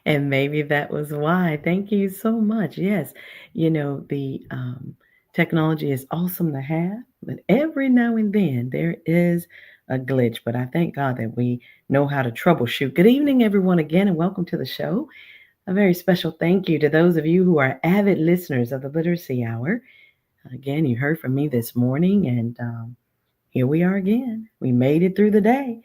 And maybe that was why. Thank you so much. Yes, the technology is awesome to have, but every now and then there is a glitch. But I thank God that we know how to troubleshoot. Good evening, everyone, again, and welcome to the show. A very special thank you to those of you who are avid listeners of the Literacy Hour. Again, you heard from me this morning, and here we are again. We made it through the day.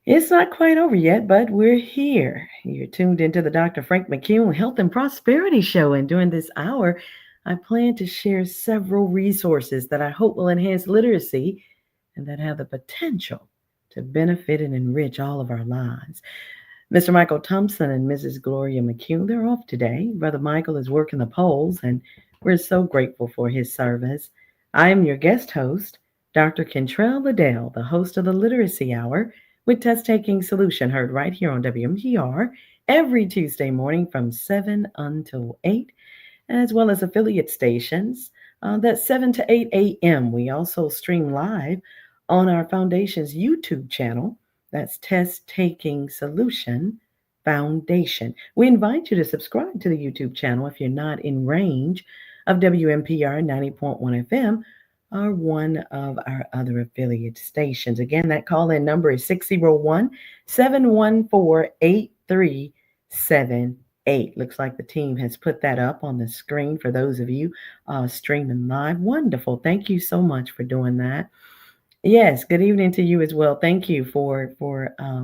It's not quite over yet, but we're here. You're tuned into the Dr. Frank McCune Health and Prosperity Show, and during this hour, I plan to share several resources that I hope will enhance literacy and that have the potential to benefit and enrich all of our lives. Mr. Michael Thompson and Mrs. Gloria McCune, they're off today. Brother Michael is working the polls, and we're so grateful for his service. I am your guest host, Dr. Kentrell Liddell, the host of the Literacy Hour with Test Taking Solution, heard right here on WMGR every Tuesday morning from 7 until 8, as well as affiliate stations. That's 7 to 8 a.m. We also stream live on our foundation's YouTube channel. That's Test Taking Solution Foundation. We invite you to subscribe to the YouTube channel if you're not in range of WMPR 90.1 FM or one of our other affiliate stations. Again, that call in number is 601 714 8378. Looks like the team has put that up on the screen for those of you streaming live. Wonderful. Thank you so much for doing that. Yes, good evening to you as well. Thank you for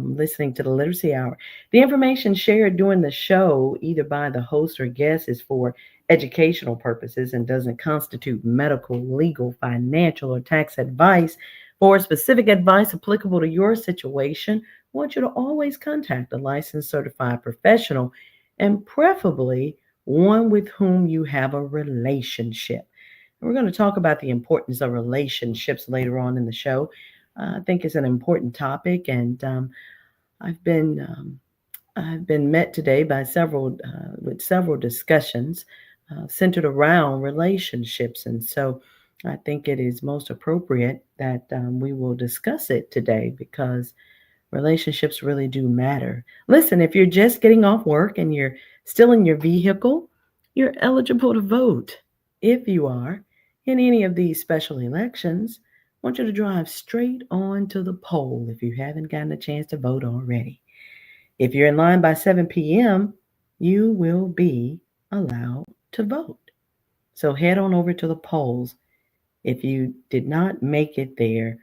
listening to the Literacy Hour. The information shared during the show, either by the host or guest, is for educational purposes and doesn't constitute medical, legal, financial, or tax advice. For specific advice applicable to your situation, I want you to always contact a licensed certified professional and preferably one with whom you have a relationship. We're going to talk about the importance of relationships later on in the show. I think it's an important topic, and I've been I've been met today by several discussions centered around relationships, and so I think it is most appropriate that we will discuss it today because relationships really do matter. Listen, if you're just getting off work and you're still in your vehicle, you're eligible to vote. If you are in any of these special elections, I want you to drive straight on to the poll if you haven't gotten a chance to vote already. If you're in line by 7 p.m., you will be allowed to vote. So head on over to the polls if you did not make it there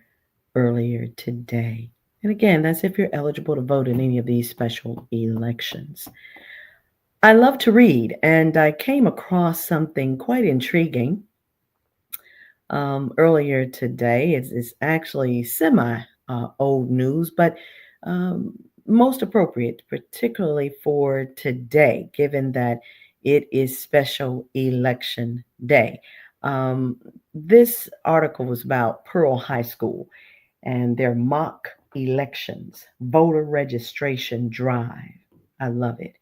earlier today. And again, that's if you're eligible to vote in any of these special elections. I love to read, and I came across something quite intriguing earlier today. It's actually semi old news, but um, most appropriate, particularly for today, given that it is special election day. Um, this article was about Pearl High School and their mock elections, voter registration drive. I love it.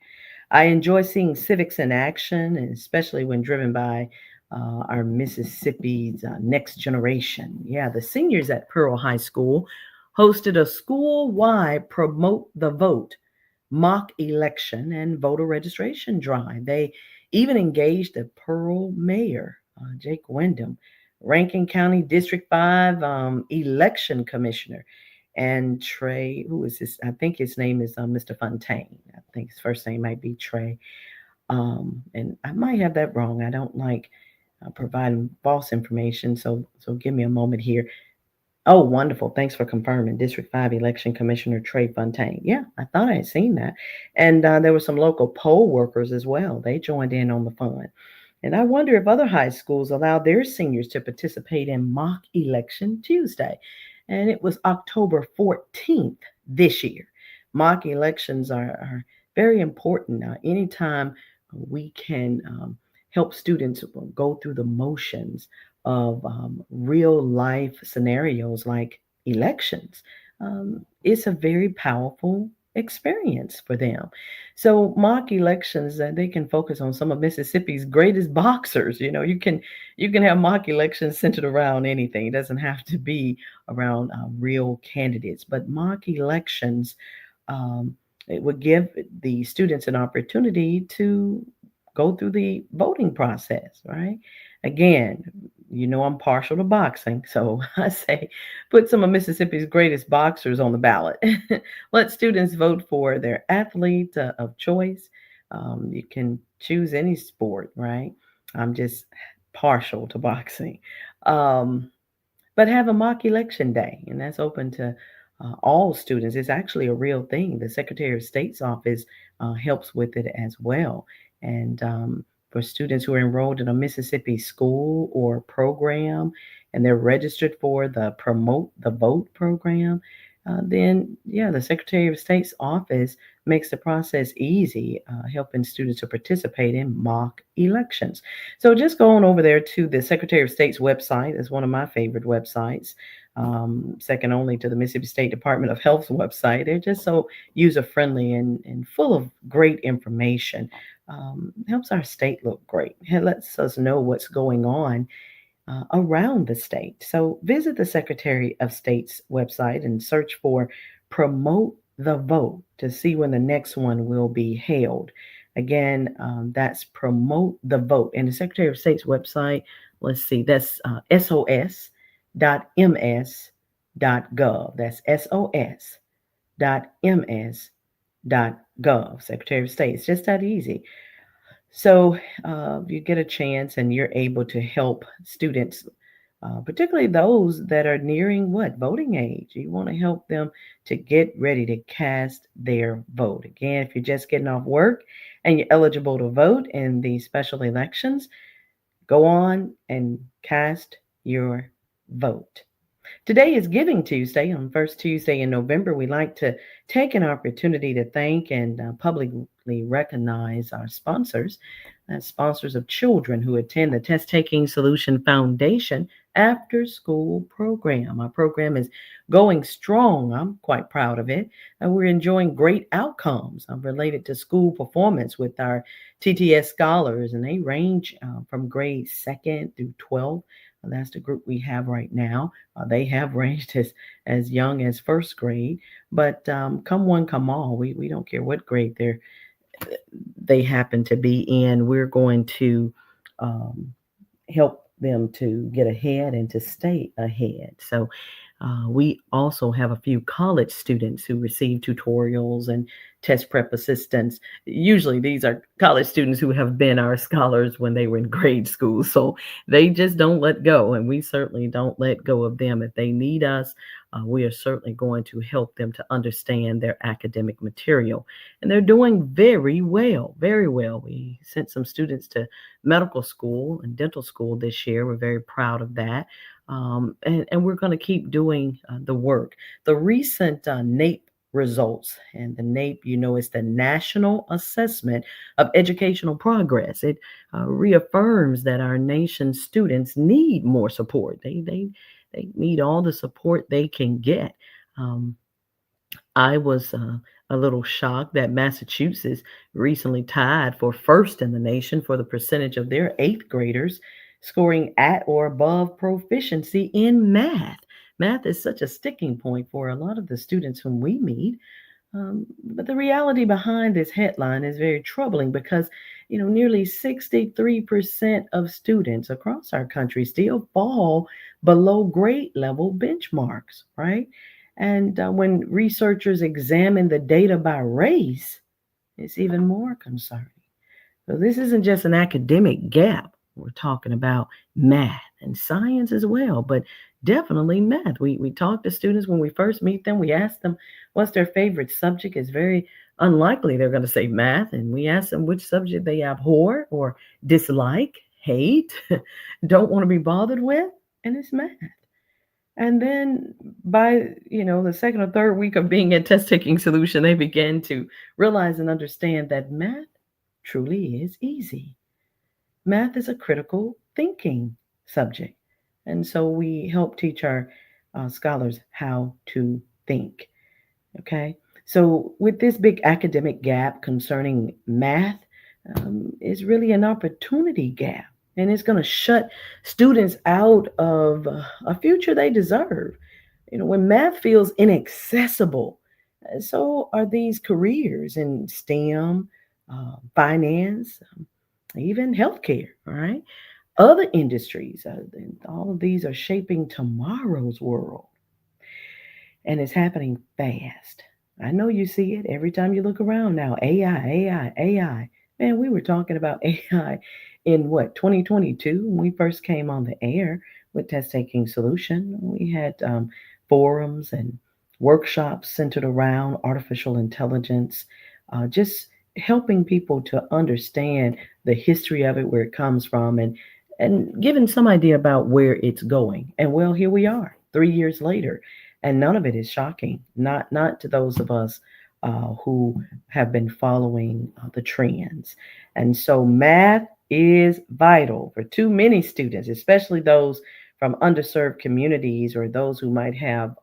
I enjoy seeing civics in action, and especially when driven by our Mississippi's next generation. Yeah, the seniors at Pearl High School hosted a school-wide promote the vote mock election and voter registration drive. They even engaged the Pearl mayor, Jake Wyndham, Rankin County District 5 election commissioner, and Trey, who is this? I think his name is Mr. Fontaine. I think his first name might be Trey. And I might have that wrong. I don't like providing false information, so give me a moment here. Oh, wonderful. Thanks for confirming. District 5 Election Commissioner Trey Fontaine. Yeah, I thought I had seen that. And there were some local poll workers as well. They joined in on the fun. And I wonder if other high schools allow their seniors to participate in mock election Tuesday. And it was October 14th this year. Mock elections are very important. Anytime we can help students go through the motions of real life scenarios like elections, it's a very powerful experience for them. So mock elections, they can focus on some of Mississippi's greatest boxers. You can have mock elections centered around anything. It doesn't have to be around real candidates, but mock elections um, It would give the students an opportunity to go through the voting process, right? Again, I'm partial to boxing, so I say put some of Mississippi's greatest boxers on the ballot. Let students vote for their athlete of choice. You can choose any sport, right? I'm just partial to boxing. Um, but have a mock election day, and that's open to all students. It's actually a real thing. The Secretary of State's office helps with it as well. And for students who are enrolled in a Mississippi school or program and they're registered for the Promote the Vote program, then yeah, the Secretary of State's office makes the process easy, helping students to participate in mock elections. So just going over there to the Secretary of State's website is one of my favorite websites, second only to the Mississippi State Department of Health's website. They're just so user friendly and full of great information. Helps our state look great. It lets us know what's going on around the state. So visit the Secretary of State's website and search for Promote the Vote to see when the next one will be held. Again, that's Promote the Vote. And the Secretary of State's website, let's see, that's sos.ms.gov. That's sos.ms.gov. Secretary of State. It's just that easy. So you get a chance and you're able to help students, particularly those that are nearing what? Voting age. You want to help them to get ready to cast their vote. Again, if you're just getting off work and you're eligible to vote in these special elections, go on and cast your vote. Today is Giving Tuesday. On first Tuesday in November, we like to take an opportunity to thank and publicly recognize our sponsors, sponsors of children who attend the Test Taking Solution Foundation after school program. Our program is going strong. I'm quite proud of it. And we're enjoying great outcomes related to school performance with our TTS scholars, and they range from grade 2nd through 12th. That's the group we have right now. They have ranged as young as first grade, but come one, come all. We don't care what grade they happen to be in. We're going to um, help them to get ahead and to stay ahead. So we also have a few college students who receive tutorials and test prep assistance. Usually, these are college students who have been our scholars when they were in grade school. So they just don't let go, and we certainly don't let go of them. If they need us, we are certainly going to help them to understand their academic material. And they're doing very well, very well. We sent some students to medical school and dental school this year. We're very proud of that. And we're going to keep doing the work. The recent NAEP results, and the NAEP, is the National Assessment of Educational Progress. It reaffirms that our nation's students need more support. They need all the support they can get. Um, I was a little shocked that Massachusetts recently tied for first in the nation for the percentage of their eighth graders scoring at or above proficiency in math. Math is such a sticking point for a lot of the students whom we meet. But the reality behind this headline is very troubling because, nearly 63% of students across our country still fall below grade level benchmarks, right? And when researchers examine the data by race, it's even more concerning. So this isn't just an academic gap. We're talking about math and science as well, but definitely math. We talk to students when we first meet them. We ask them what's their favorite subject. It's very unlikely they're going to say math. And we ask them which subject they abhor or dislike, hate, don't want to be bothered with, and it's math. And then by, the second or third week of being at Test Taking Solution, they begin to realize and understand that math truly is easy. Math is a critical thinking subject. And so we help teach our scholars how to think. Okay. So with this big academic gap concerning math, is really an opportunity gap. And it's going to shut students out of a future they deserve. When math feels inaccessible, So are these careers in STEM, finance, even healthcare, all right? Other industries, and all of these are shaping tomorrow's world, and it's happening fast. I know you see it every time you look around now. AI, AI, AI. Man, we were talking about AI in what, 2022 when we first came on the air with Test Taking Solution. We had forums and workshops centered around artificial intelligence, just helping people to understand the history of it, where it comes from, and giving some idea about where it's going. And well, here we are, 3 years later, and none of it is shocking. Not to those of us who have been following the trends. And so, math is vital for too many students, especially those from underserved communities or those who might have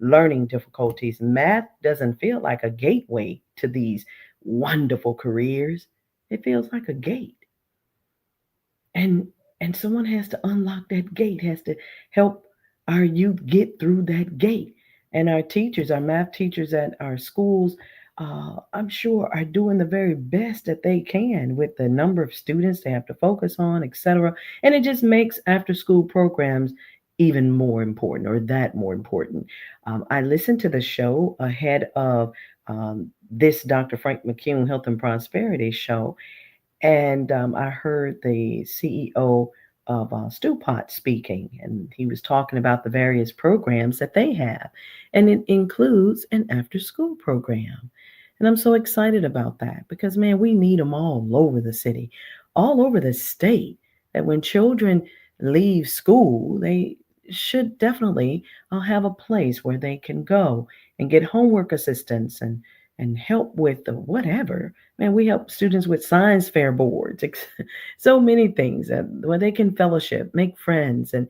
learning difficulties. Math doesn't feel like a gateway to these wonderful careers. It feels like a gate, and someone has to unlock that gate, has to help our youth get through that gate. And our teachers, our math teachers at our schools, I'm sure are doing the very best that they can with the number of students they have to focus on, etc. And it just makes after school programs even more important, or that more important. I listened to the show ahead of this Dr. Frank McCune Health and Prosperity Show, and I heard the CEO of Stewpot speaking, and he was talking about the various programs that they have, and it includes an after-school program. And I'm so excited about that because, man, we need them all over the city, all over the state. That when children leave school, they should definitely have a place where they can go and get homework assistance and help with the whatever. Man, we help students with science fair boards, so many things where they can fellowship, make friends, and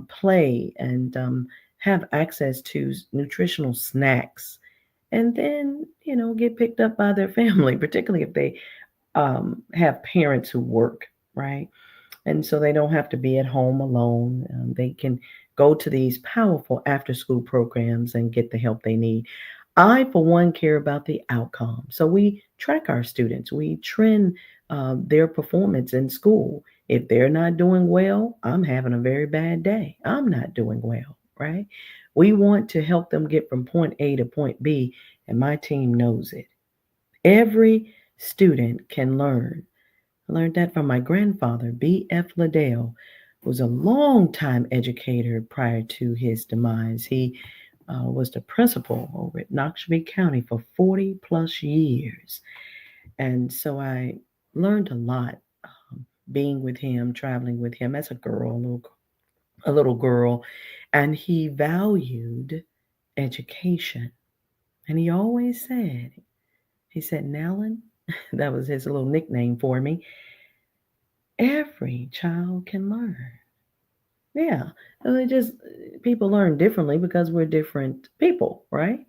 play, and have access to nutritional snacks, and then get picked up by their family, particularly if they have parents who work, right? And so they don't have to be at home alone. They can go to these powerful after school programs and get the help they need. I, for one, care about the outcome. So we track our students, we trend their performance in school. If they're not doing well, I'm having a very bad day. I'm not doing well, right? We want to help them get from point A to point B, and my team knows it. Every student can learn. I learned that from my grandfather, B.F. Liddell, who was a long-time educator prior to his demise. He was the principal over at Knoxville County for 40 plus years. And so I learned a lot being with him, traveling with him as a girl, a little girl. And he valued education. And he always said, he said, Nellen, that was his little nickname for me, every child can learn. Yeah, it just people learn differently because we're different people, right?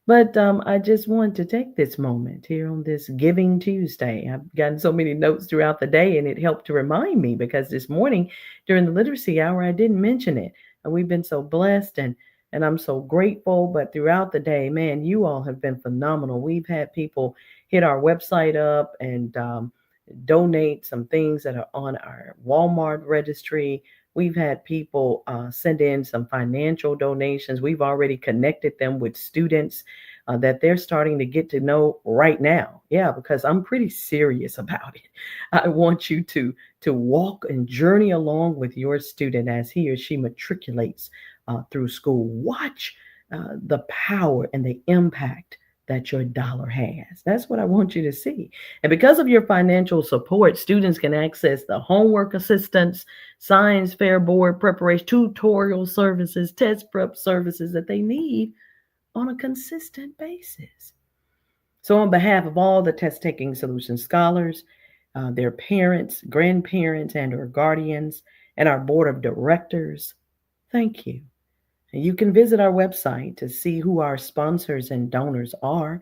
But I just want to take this moment here on this Giving Tuesday. I've gotten so many notes throughout the day, and it helped to remind me because this morning during the literacy hour, I didn't mention it. And we've been so blessed, and I'm so grateful. But throughout the day, man, you all have been phenomenal. We've had people hit our website up and donate some things that are on our Walmart registry. We've had people send in some financial donations. We've already connected them with students that they're starting to get to know right now. Yeah, because I'm pretty serious about it. I want you to walk and journey along with your student as he or she matriculates through school. Watch the power and the impact that your dollar has. That's what I want you to see. And because of your financial support, students can access the homework assistance, science fair board preparation, tutorial services, test prep services that they need on a consistent basis. So, on behalf of all the Test Taking Solution scholars, their parents, grandparents, and/or guardians, and our board of directors, thank you. And you can visit our website to see who our sponsors and donors are.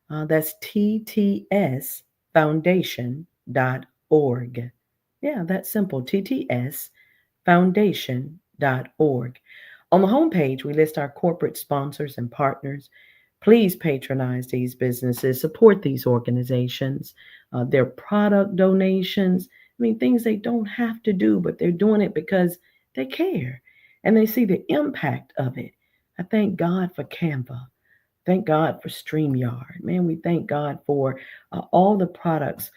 That's ttsfoundation.org. Yeah, that's simple. ttsfoundation.org. On the homepage, we list our corporate sponsors and partners. Please patronize these businesses, support these organizations, their product donations. I mean, things they don't have to do, but they're doing it because they care and they see the impact of it. I thank God for Canva. Thank God for StreamYard. Man, we thank God for all the products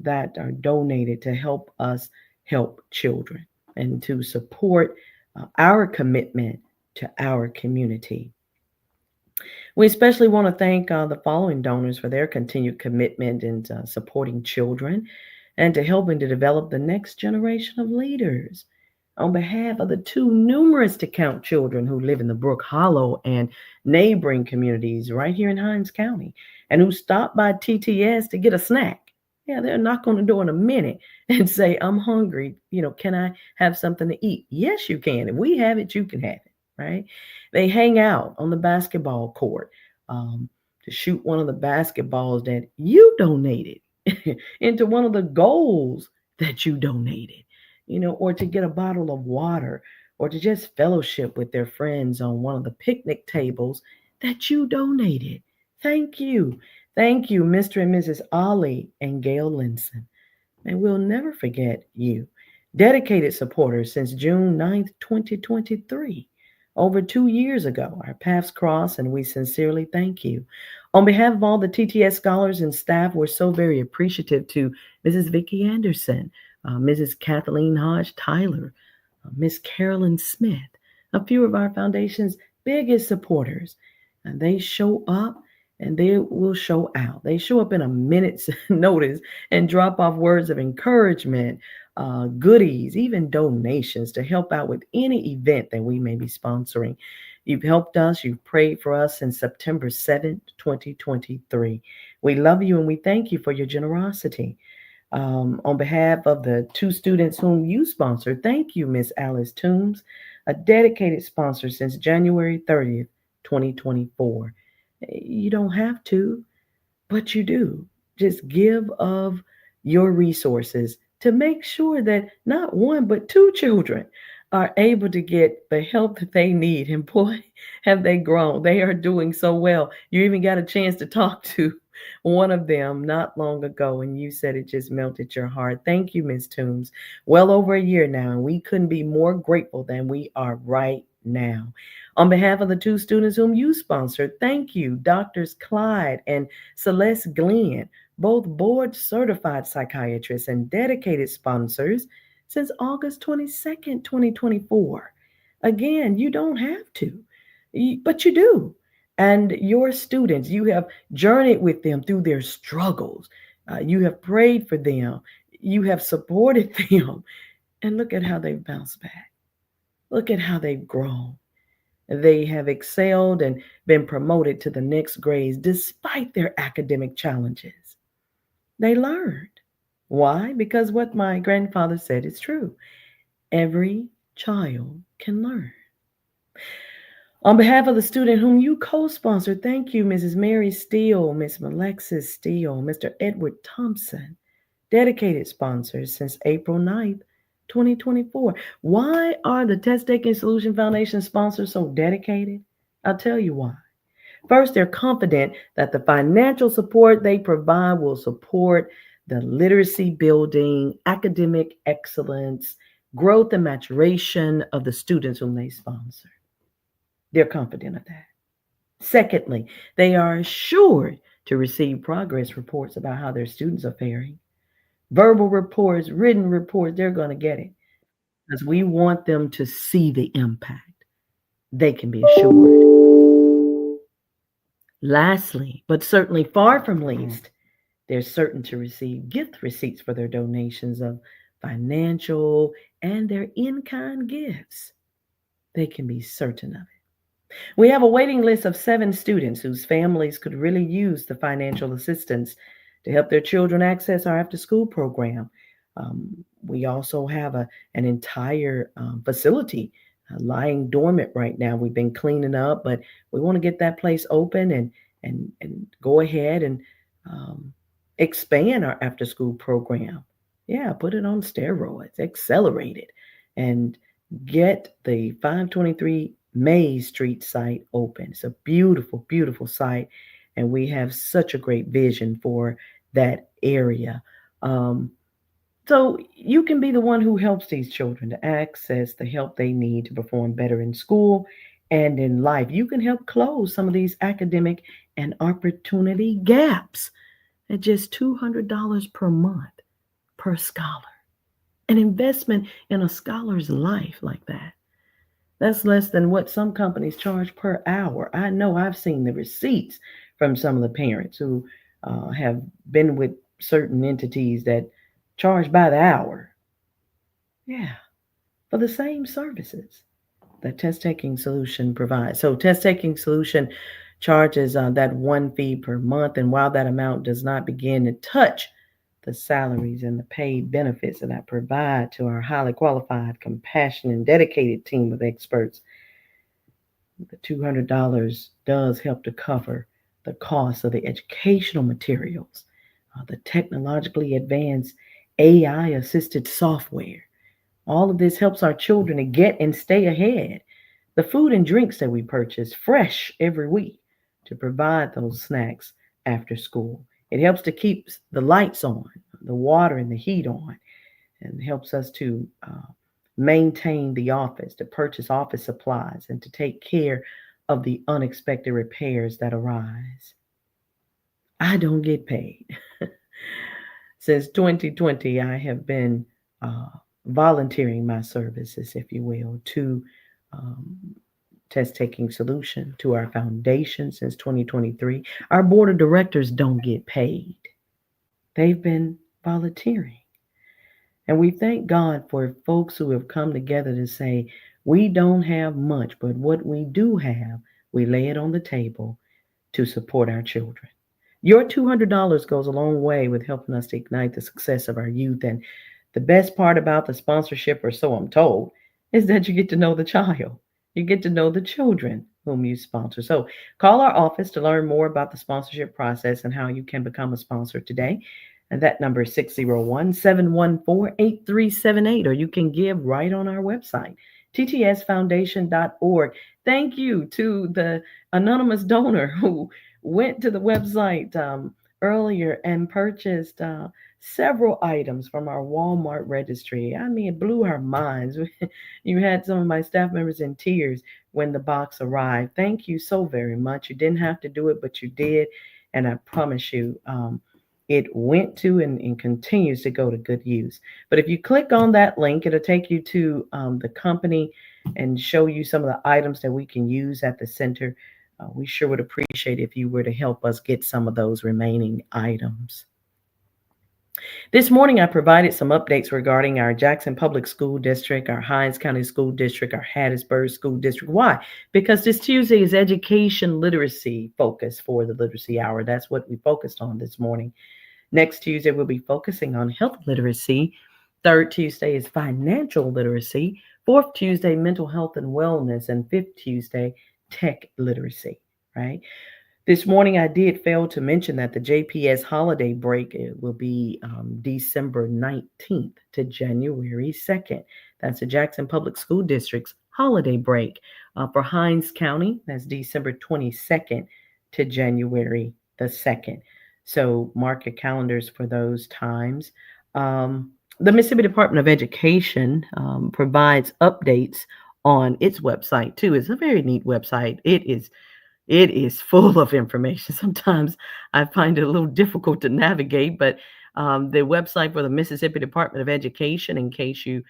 that are donated to help us help children and to support our commitment to our community. We especially want to thank the following donors for their continued commitment in supporting children and to helping to develop the next generation of leaders. On behalf of the too numerous to count children who live in the Brook Hollow and neighboring communities right here in Hinds County and who stop by TTS to get a snack. Yeah, they'll knock on the door in a minute and say, I'm hungry. Can I have something to eat? Yes, you can. If we have it, you can have it, right? They hang out on the basketball court to shoot one of the basketballs that you donated into one of the goals that you donated, or to get a bottle of water or to just fellowship with their friends on one of the picnic tables that you donated. Thank you. Thank you, Mr. and Mrs. Ollie and Gail Linson. And we'll never forget you. Dedicated supporters since June 9th, 2023. Over 2 years ago, our paths crossed, and we sincerely thank you. On behalf of all the TTS scholars and staff, we're so very appreciative to Mrs. Vicki Anderson, Mrs. Kathleen Hodge Tyler, Miss Carolyn Smith, a few of our foundation's biggest supporters. And they show up and they will show out. They show up in a minute's notice and drop off words of encouragement, goodies, even donations to help out with any event that we may be sponsoring. You've helped us. You've prayed for us since September 7th, 2023. We love you and we thank you for your generosity. On behalf of the two students whom you sponsored, thank you, Miss Alice Toombs, a dedicated sponsor since January 30th, 2024. You don't have to, but you do. Just give of your resources to make sure that not one, but two children are able to get the help that they need. And boy, have they grown. They are doing so well. You even got a chance to talk to one of them not long ago, and you said it just melted your heart. Thank you, Ms. Toombs. Well over a year now, and we couldn't be more grateful than we are right now. On behalf of the two students whom you sponsored, thank you, Doctors Clyde and Celeste Glenn, both board certified psychiatrists and dedicated sponsors since August 22nd, 2024. Again, you don't have to, but you do. And your students, you have journeyed with them through their struggles. You have prayed for them. You have supported them. And look at how they've bounced back. Look at how they've grown. They have excelled and been promoted to the next grades despite their academic challenges. They learned. Why? Because what my grandfather said is true. Every child can learn. On behalf of the student whom you co-sponsored, thank you, Mrs. Mary Steele, Miss Alexis Steele, Mr. Edward Thompson, dedicated sponsors since April 9th, 2024. Why are the Test Taking Solution Foundation sponsors so dedicated? I'll tell you why. First, they're confident that the financial support they provide will support the literacy building, academic excellence, growth and maturation of the students whom they sponsor. They're confident of that. Secondly, they are assured to receive progress reports about how their students are faring. Verbal reports, written reports, they're going to get it because we want them to see the impact. They can be assured. Lastly, but certainly far from least, they're certain to receive gift receipts for their donations of financial and their in-kind gifts. They can be certain of it. We have a waiting list of 7 students whose families could really use the financial assistance to help their children access our after-school program. We also have an entire facility lying dormant right now. We've been cleaning up, but we want to get that place open and go ahead and expand our after-school program. Yeah, put it on steroids, accelerate it, and get the 523 Mays Street site open. It's a beautiful, beautiful site, and we have such a great vision for that area. Um, so you can be the one who helps these children to access the help they need to perform better in school and in life. You can help close some of these academic and opportunity gaps at just $200 per month per scholar. An investment in a scholar's life like that. That's less than what some companies charge per hour. I know I've seen the receipts from some of the parents who have been with certain entities that charge by the hour. Yeah, for the same services that Test Taking Solution provides. So, Test Taking Solution charges that one fee per month, and while that amount does not begin to touch the salaries and the paid benefits that I provide to our highly qualified, compassionate, and dedicated team of experts, the $200 does help to cover the cost of the educational materials, the technologically advanced AI assisted software. All of this helps our children to get and stay ahead. The food and drinks that we purchase fresh every week to provide those snacks after school. It helps to keep the lights on, the water and the heat on, and helps us to maintain the office, to purchase office supplies, and to take care of the unexpected repairs that arise. I don't get paid. Since 2020, I have been uh, volunteering my services, if you will, to um, Test Taking Solution, to our foundation since 2023. Our board of directors don't get paid. They've been volunteering. And we thank God for folks who have come together to say, we don't have much, but what we do have, we lay it on the table to support our children. Your $200 goes a long way with helping us to ignite the success of our youth. And the best part about the sponsorship, or so I'm told, is that you get to know the child. You get to know the children whom you sponsor. So call our office to learn more about the sponsorship process and how you can become a sponsor today. And that number is 601-714-8378, or you can give right on our website, ttsfoundation.org. Thank you to the anonymous donor who went to the website earlier and purchased several items from our Walmart registry. I mean, it blew our minds. You had some of my staff members in tears when the box arrived. Thank you so very much. You didn't have to do it, but you did. And I promise you, it went to and continues to go to good use. But if you click on that link, it'll take you to the company and show you some of the items that we can use at the center. We sure would appreciate if you were to help us get some of those remaining items. This morning, I provided some updates regarding our Jackson Public School District, our Hinds County School District, our Hattiesburg School District. Why? Because this Tuesday is education literacy focus for the Literacy Hour. That's what we focused on this morning. Next Tuesday, we'll be focusing on health literacy. Third Tuesday is financial literacy. Fourth Tuesday, mental health and wellness. And fifth Tuesday, tech literacy, right? This morning, I did fail to mention that the JPS holiday break will be December 19th to January 2nd. That's the Jackson Public School District's holiday break. For Hinds County, that's December 22nd to January the 2nd. So mark your calendars for those times. The Mississippi Department of Education provides updates on its website too. It's a very neat website. It is full of information. Sometimes I find it a little difficult to navigate, but the website for the Mississippi Department of Education, in case you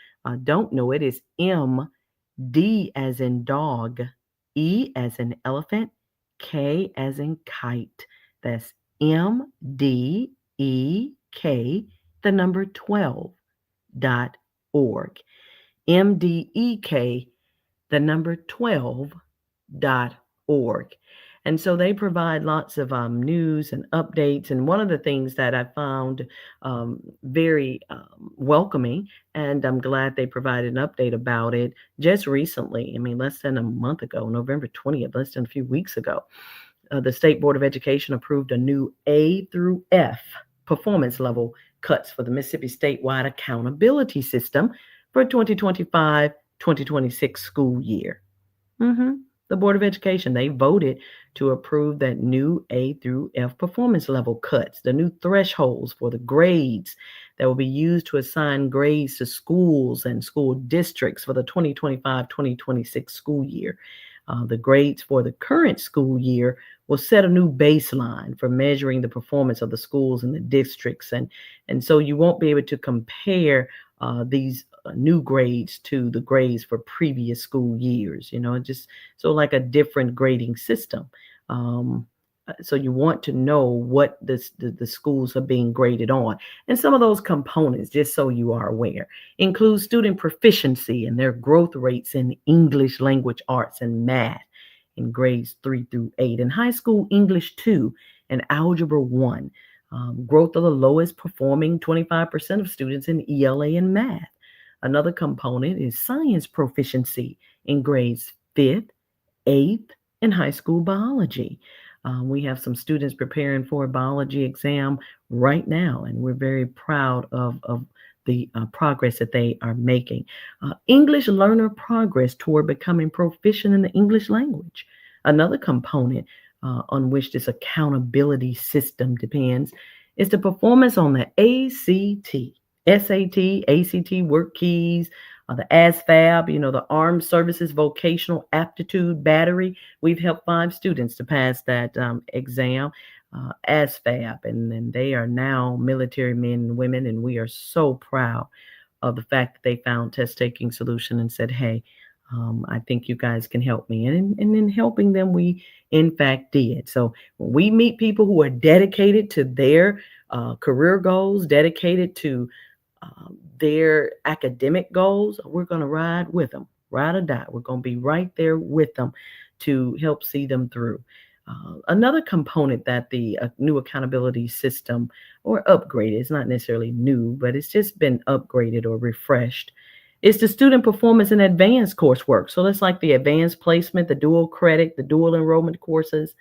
don't know it, is MD as in dog, E as in elephant, K as in kite. That's MDEK, the number 12.org. MDEK, the number 12.org. And so they provide lots of news and updates. And one of the things that I found very welcoming, and I'm glad they provided an update about it just recently. I mean, less than a month ago, November 20th, less than a few weeks ago. The State Board of Education approved a new A through F performance level cuts for the Mississippi statewide accountability system for 2025-2026 school year. hmm The Board of Education, they voted to approve that new A through F performance level cuts, the new thresholds for the grades that will be used to assign grades to schools and school districts for the 2025-2026 school year. The grades for the current school year will set a new baseline for measuring the performance of the schools and the districts. And so you won't be able to compare these new grades to the grades for previous school years, just so like a different grading system. So you want to know what the schools are being graded on. And some of those components, just so you are aware, include student proficiency and their growth rates in English language arts and math in grades 3 through 8, and high school English 2 and Algebra 1. Growth of the lowest performing 25% of students in ELA and math. Another component is science proficiency in grades 5th, 8th, and high school biology. We have some students preparing for a biology exam right now, and we're very proud of the progress that they are making. English learner progress toward becoming proficient in the English language. Another component on which this accountability system depends is the performance on the ACT, SAT, ACT work keys, the ASVAB, the Armed Services Vocational Aptitude Battery. We've helped 5 students to pass that exam, ASVAB, and they are now military men and women, and we are so proud of the fact that they found test taking solution and said, hey, I think you guys can help me. And in helping them, we in fact did. So when we meet people who are dedicated to their career goals, dedicated to their academic goals, we're going to ride with them, ride or die. We're going to be right there with them to help see them through. Another component that the new accountability system or upgraded, it's not necessarily new, but it's just been upgraded or refreshed, is the student performance and advanced coursework. So that's like the advanced placement, the dual credit, the dual enrollment courses,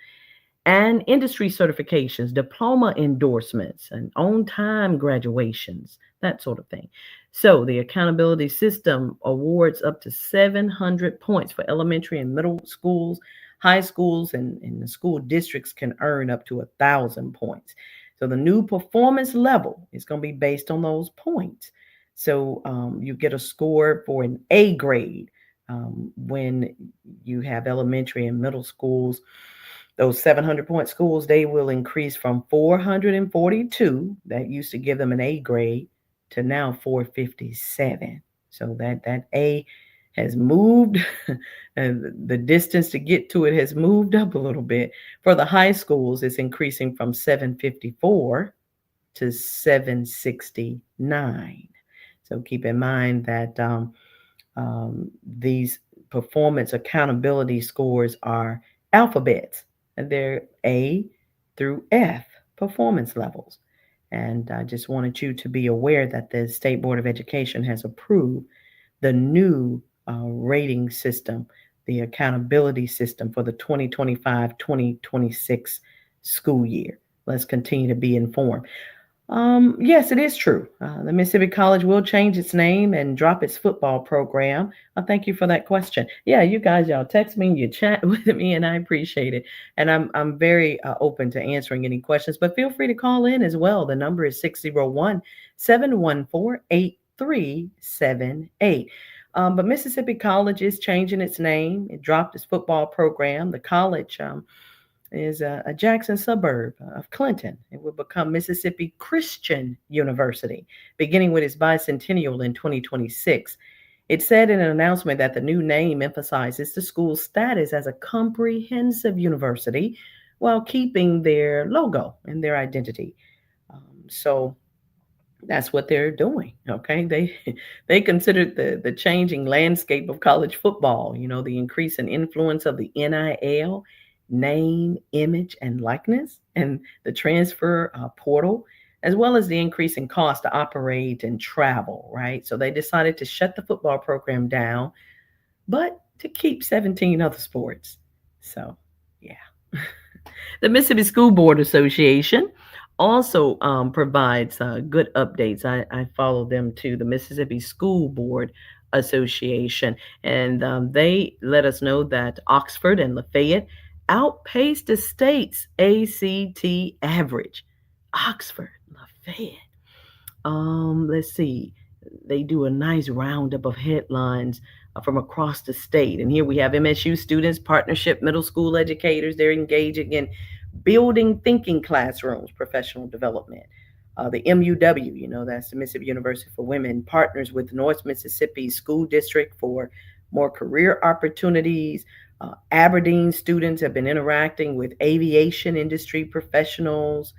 and industry certifications, diploma endorsements, and on time graduations, that sort of thing. So the accountability system awards up to 700 points for elementary and middle schools. High schools and the school districts can earn up to 1,000 points. So the new performance level is going to be based on those points. So you get a score for an A grade when you have elementary and middle schools. Those 700-point schools, they will increase from 442, that used to give them an A grade, to now 457. So that A has moved, and the distance to get to it has moved up a little bit. For the high schools, it's increasing from 754 to 769. So keep in mind that these performance accountability scores are alphabets, and they're A through F performance levels. And I just wanted you to be aware that the State Board of Education has approved the new rating system, the accountability system for the 2025-2026 school year. Let's continue to be informed. Yes, it is true. The Mississippi College will change its name and drop its football program. Thank you for that question. Yeah, you guys, y'all text me, you chat with me, and I appreciate it. And I'm very open to answering any questions, but feel free to call in as well. The number is 601-714-8378. But Mississippi College is changing its name. It dropped its football program. The college is a Jackson suburb of Clinton. It will become Mississippi Christian University, beginning with its bicentennial in 2026. It said in an announcement that the new name emphasizes the school's status as a comprehensive university while keeping their logo and their identity. So that's what they're doing. Okay, they considered the changing landscape of college football, the increase in influence of the NIL, name, image, and likeness, and the transfer portal, as well as the increase in cost to operate and travel, right? So they decided to shut the football program down, but to keep 17 other sports. So, yeah. The Mississippi School Board Association also provides good updates. I follow them too. The Mississippi School Board Association. And they let us know that Oxford and Lafayette outpaced the state's ACT average. Oxford, Lafayette. Let's see. They do a nice roundup of headlines from across the state. And here we have MSU students, partnership middle school educators. They're engaging in building thinking classrooms, professional development. The MUW, that's the Mississippi University for Women, partners with North Mississippi School District for more career opportunities. Aberdeen students have been interacting with aviation industry professionals.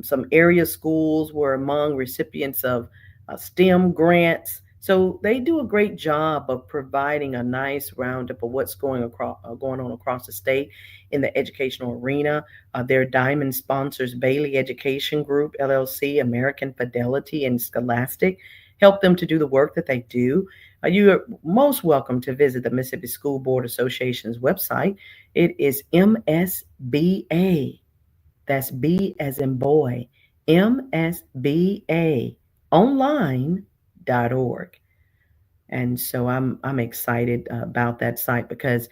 Some area schools were among recipients of STEM grants. So they do a great job of providing a nice roundup of what's going on across the state in the educational arena. Their diamond sponsors, Bailey Education Group, LLC, American Fidelity, and Scholastic, help them to do the work that they do. You are most welcome to visit the Mississippi School Board Association's website. It is MSBA. That's B as in boy, MSBA online.org. And so I'm excited about that site because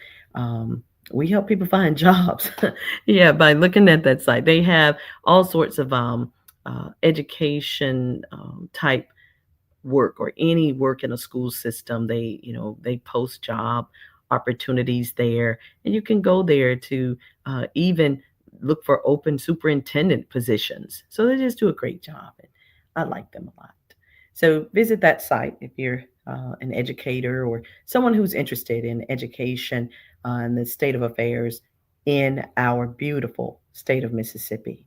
we help people find jobs. Yeah, by looking at that site, they have all sorts of education type work or any work in a school system. They post job opportunities there, and you can go there to even look for open superintendent positions. So they just do a great job, and I like them a lot. So visit that site if you're an educator or someone who's interested in education and the state of affairs in our beautiful state of Mississippi.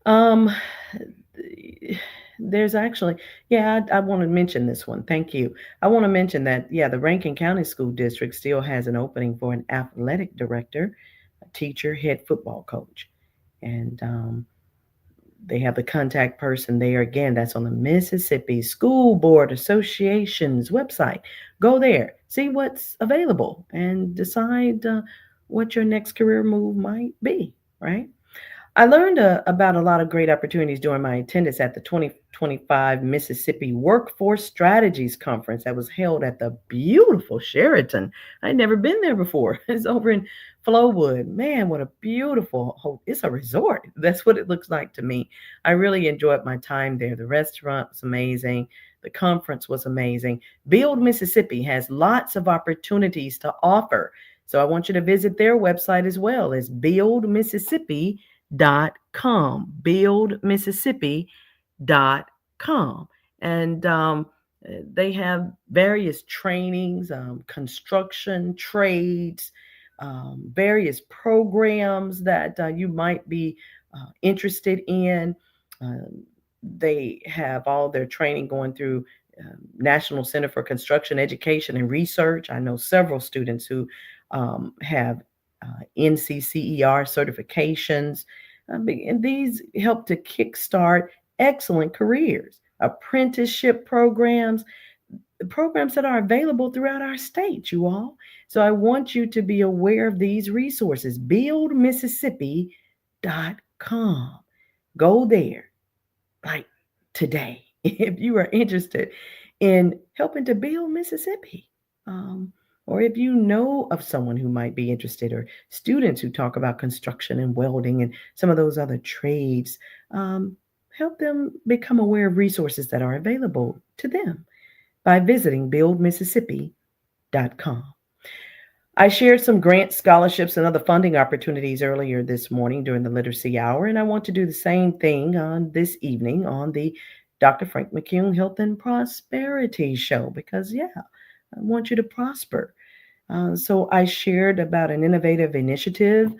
Um, there's actually, yeah, I want to mention this one. Thank you. I want to mention that, yeah, the Rankin County School District still has an opening for an athletic director, a teacher, head football coach. And they have the contact person there. Again, that's on the Mississippi School Board Association's website. Go there, see what's available, and decide what your next career move might be, right? I learned about a lot of great opportunities during my attendance at the 2025 Mississippi Workforce Strategies Conference that was held at the beautiful Sheraton. I'd never been there before. It's over in Flowood. Man, what a beautiful, it's a resort. That's what it looks like to me. I really enjoyed my time there. The restaurant was amazing. The conference was amazing. Build Mississippi has lots of opportunities to offer. So I want you to visit their website as well. It's buildmississippi.com, buildmississippi.com. And they have various trainings, construction, trades, various programs that you might be interested in. They have all their training going through National Center for Construction Education and Research. I know several students who have NCCER certifications, and these help to kickstart excellent careers, apprenticeship programs, programs that are available throughout our state, you all. So I want you to be aware of these resources. BuildMississippi.com. Go there like today if you are interested in helping to build Mississippi. Or if you know of someone who might be interested, or students who talk about construction and welding and some of those other trades, help them become aware of resources that are available to them by visiting buildmississippi.com. I shared some grants, scholarships, and other funding opportunities earlier this morning during the Literacy Hour, and I want to do the same thing on this evening on the Dr. Frank McCune Health and Prosperity Show, because, yeah, I want you to prosper. So I shared about an innovative initiative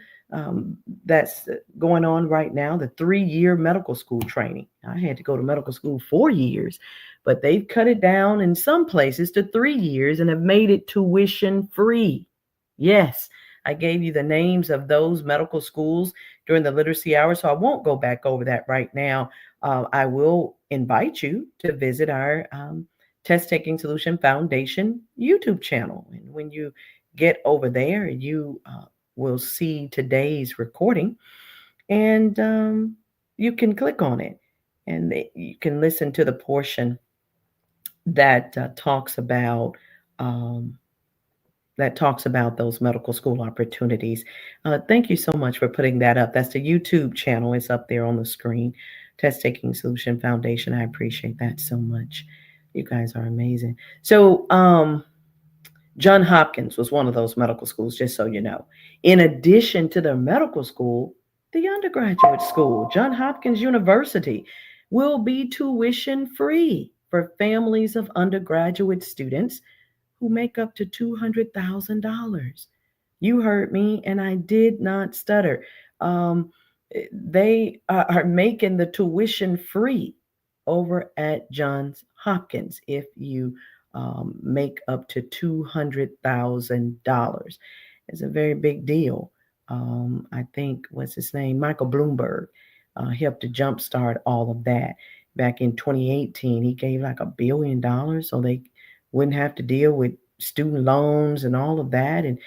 that's going on right now, the 3-year medical school training. I had to go to medical school 4 years, but they've cut it down in some places to 3 years and have made it tuition free. Yes, I gave you the names of those medical schools during the literacy hour, so I won't go back over that right now. I will invite you to visit our Test Taking Solution Foundation YouTube channel. And when you get over there, you will see today's recording, and you can click on it And you can listen to the portion that talks about um, those medical school opportunities. Thank you so much for putting that up. That's the YouTube channel. It's up there on the screen. Test Taking Solution Foundation. I appreciate that so much. You guys are amazing. So, John Hopkins was one of those medical schools, just so you know. In addition to the medical school, the undergraduate school, John Hopkins University, will be tuition free for families of undergraduate students who make up to $200,000. You heard me, and I did not stutter. Um, they are making the tuition free over at Johns Hopkins if you make up to $200,000. It's a very big deal. I think, what's his name? Michael Bloomberg helped to jumpstart all of that. Back in 2018, he gave like $1 billion so they wouldn't have to deal with student loans and all of that. And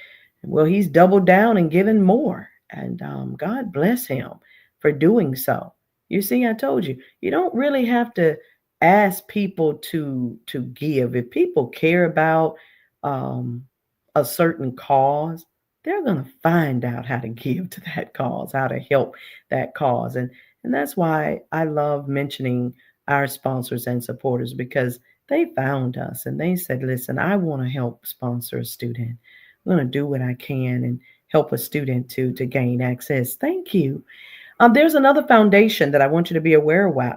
well, he's doubled down and given more. And God bless him for doing so. You see, I told you, you don't really have to ask people to give. If people care about um, a certain cause, they're going to find out how to give to that cause, how to help that cause. And that's why I love mentioning our sponsors and supporters, because they found us and they said, listen, I want to help sponsor a student. I'm going to do what I can and help a student to gain access. Thank you. There's another foundation that I want you to be aware of. I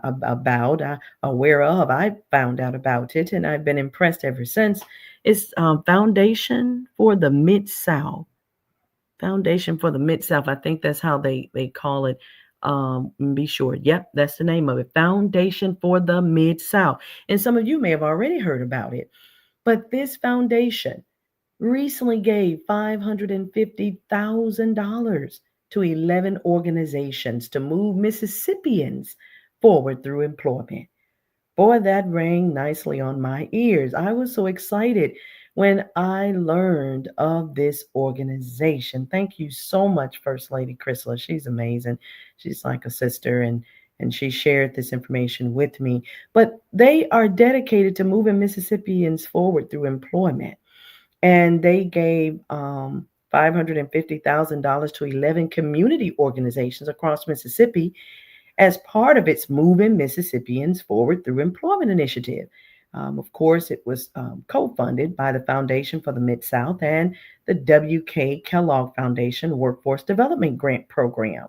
found out about it and I've been impressed ever since. It's Foundation for the Mid-South. Foundation for the Mid-South. I think that's how they call it. Be sure. Yep, that's the name of it. Foundation for the Mid-South. And some of you may have already heard about it. But this foundation recently gave $550,000 to 11 organizations to move Mississippians forward through employment. Boy, that rang nicely on my ears. I was so excited when I learned of this organization. Thank you so much, First Lady Chrysler. She's amazing. She's like a sister, and she shared this information with me. But they are dedicated to moving Mississippians forward through employment. And they gave $550,000 to 11 community organizations across Mississippi as part of its Moving Mississippians Forward Through Employment initiative. Of course, it was co-funded by the Foundation for the Mid-South and the W.K. Kellogg Foundation Workforce Development Grant Program.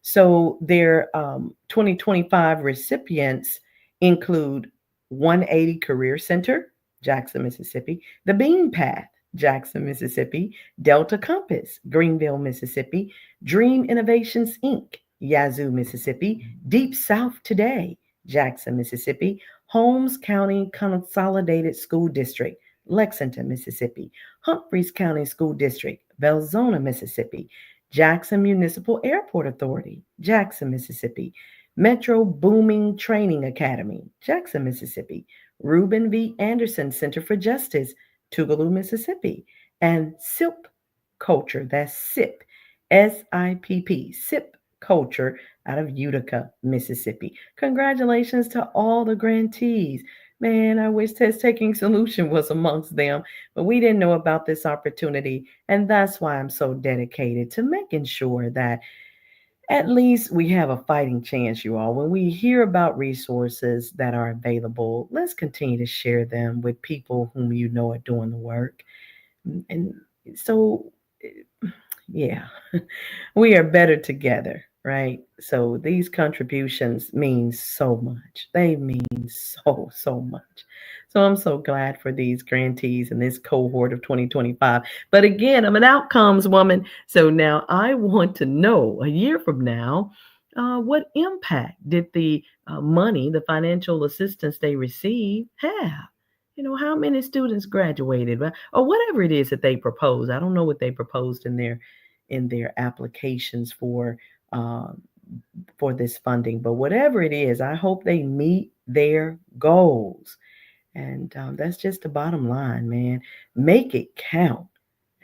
So their 2025 recipients include 180 Career Center, Jackson, Mississippi, the Bean Path, Jackson, Mississippi, Delta Compass, Greenville, Mississippi, Dream Innovations, Inc., Yazoo, Mississippi, Deep South Today, Jackson, Mississippi, Holmes County Consolidated School District, Lexington, Mississippi, Humphreys County School District, Belzona, Mississippi, Jackson Municipal Airport Authority, Jackson, Mississippi, Metro Booming Training Academy, Jackson, Mississippi, Reuben V. Anderson Center for Justice, Tougaloo, Mississippi, and SIP Culture, that's SIP, SIPP, SIP Culture out of Utica, Mississippi. Congratulations to all the grantees. Man, I wish Test Taking Solution was amongst them, but we didn't know about this opportunity. And that's why I'm so dedicated to making sure that at least we have a fighting chance, you all. When we hear about resources that are available, let's continue to share them with people whom you know are doing the work. And so, yeah, we are better together, right? So these contributions mean so much. They mean so much. So I'm so glad for these grantees in this cohort of 2025. But again, I'm an outcomes woman. So now I want to know a year from now, what impact did the money, the financial assistance they received have? You know, how many students graduated, right? Or whatever it is that they propose. I don't know what they proposed in their applications um, for this funding, but whatever it is, I hope they meet their goals. And that's just the bottom line, man. Make it count.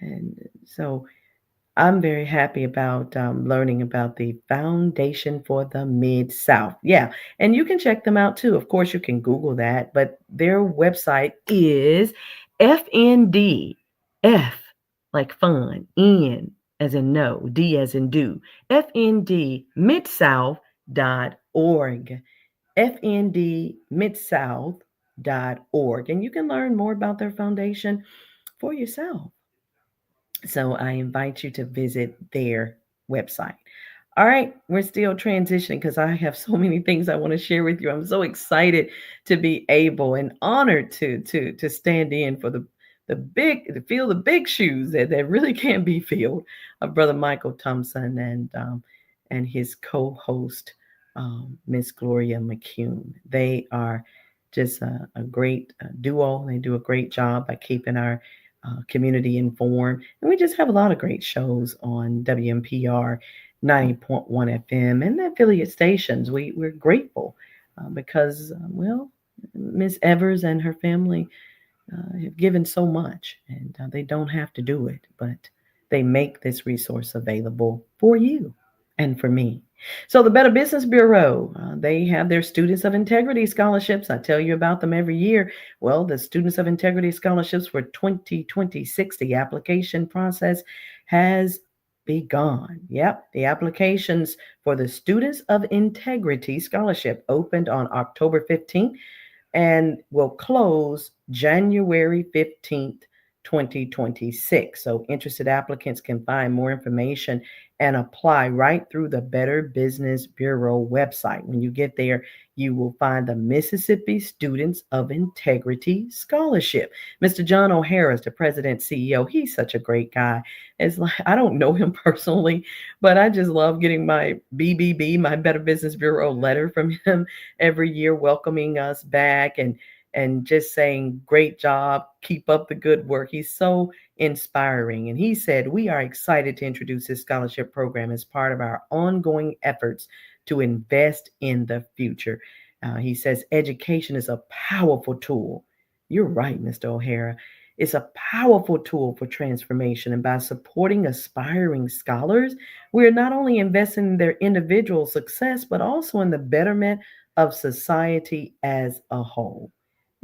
And so I'm very happy about learning about the Foundation for the Mid-South. Yeah, and you can check them out too. Of course, you can Google that, but their website is FND, F like fun, N as in no, D as in do, fndmidsouth.org, fndmidsouth.org. And you can learn more about their foundation for yourself. So I invite you to visit their website. All right, we're still transitioning because I have so many things I want to share with you. I'm so excited to be able and honored to stand in for the big to fill the big shoes that really can't be filled of Brother Michael Thompson and his co-host Miss Gloria McCune. They are just a great duo. They do a great job by keeping our community informed. And we just have a lot of great shows on WMPR 90.1 FM and the affiliate stations. We're grateful because, well, Miss Evers and her family have given so much, and they don't have to do it, but they make this resource available for you and for me. So, the Better Business Bureau, they have their Students of Integrity scholarships. I tell you about them every year. Well, the Students of Integrity scholarships for 2026, the application process has begun. Yep, the applications for the Students of Integrity scholarship opened on October 15th and will close January 15th, 2026. So interested applicants can find more information and apply right through the Better Business Bureau website. When you get there, you will find the Mississippi Students of Integrity Scholarship. Mr. John O'Hara is the president CEO. He's such a great guy. It's like I don't know him personally, but I just love getting my BBB, my Better Business Bureau letter from him every year, welcoming us back and just saying, great job, keep up the good work. He's so inspiring. And he said, we are excited to introduce this scholarship program as part of our ongoing efforts to invest in the future. He says, education is a powerful tool. You're right, Mr. O'Hara. It's a powerful tool for transformation. And by supporting aspiring scholars, we're not only investing in their individual success, but also in the betterment of society as a whole.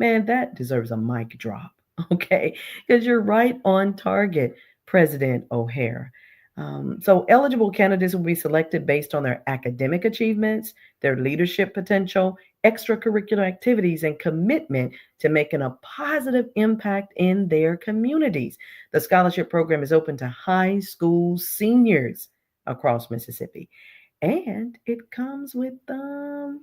Man, that deserves a mic drop, okay? Because you're right on target, President O'Hare. So, eligible candidates will be selected based on their academic achievements, their leadership potential, extracurricular activities, and commitment to making a positive impact in their communities. The scholarship program is open to high school seniors across Mississippi, and it comes with a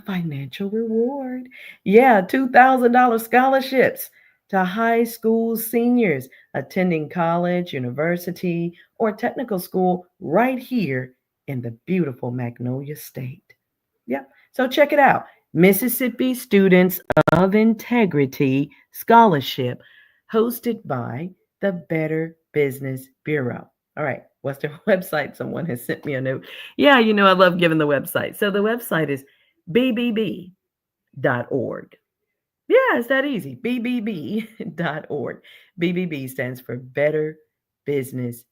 financial reward. Yeah, $2,000 scholarships to high school seniors attending college, university, or technical school right here in the beautiful Magnolia State. Yep. So check it out. Mississippi Students of Integrity Scholarship, hosted by the Better Business Bureau. All right. What's their website? Someone has sent me a note. Yeah, I love giving the website. So the website is bbb.org. Yeah, it's that easy. bbb.org. BBB stands for Better Business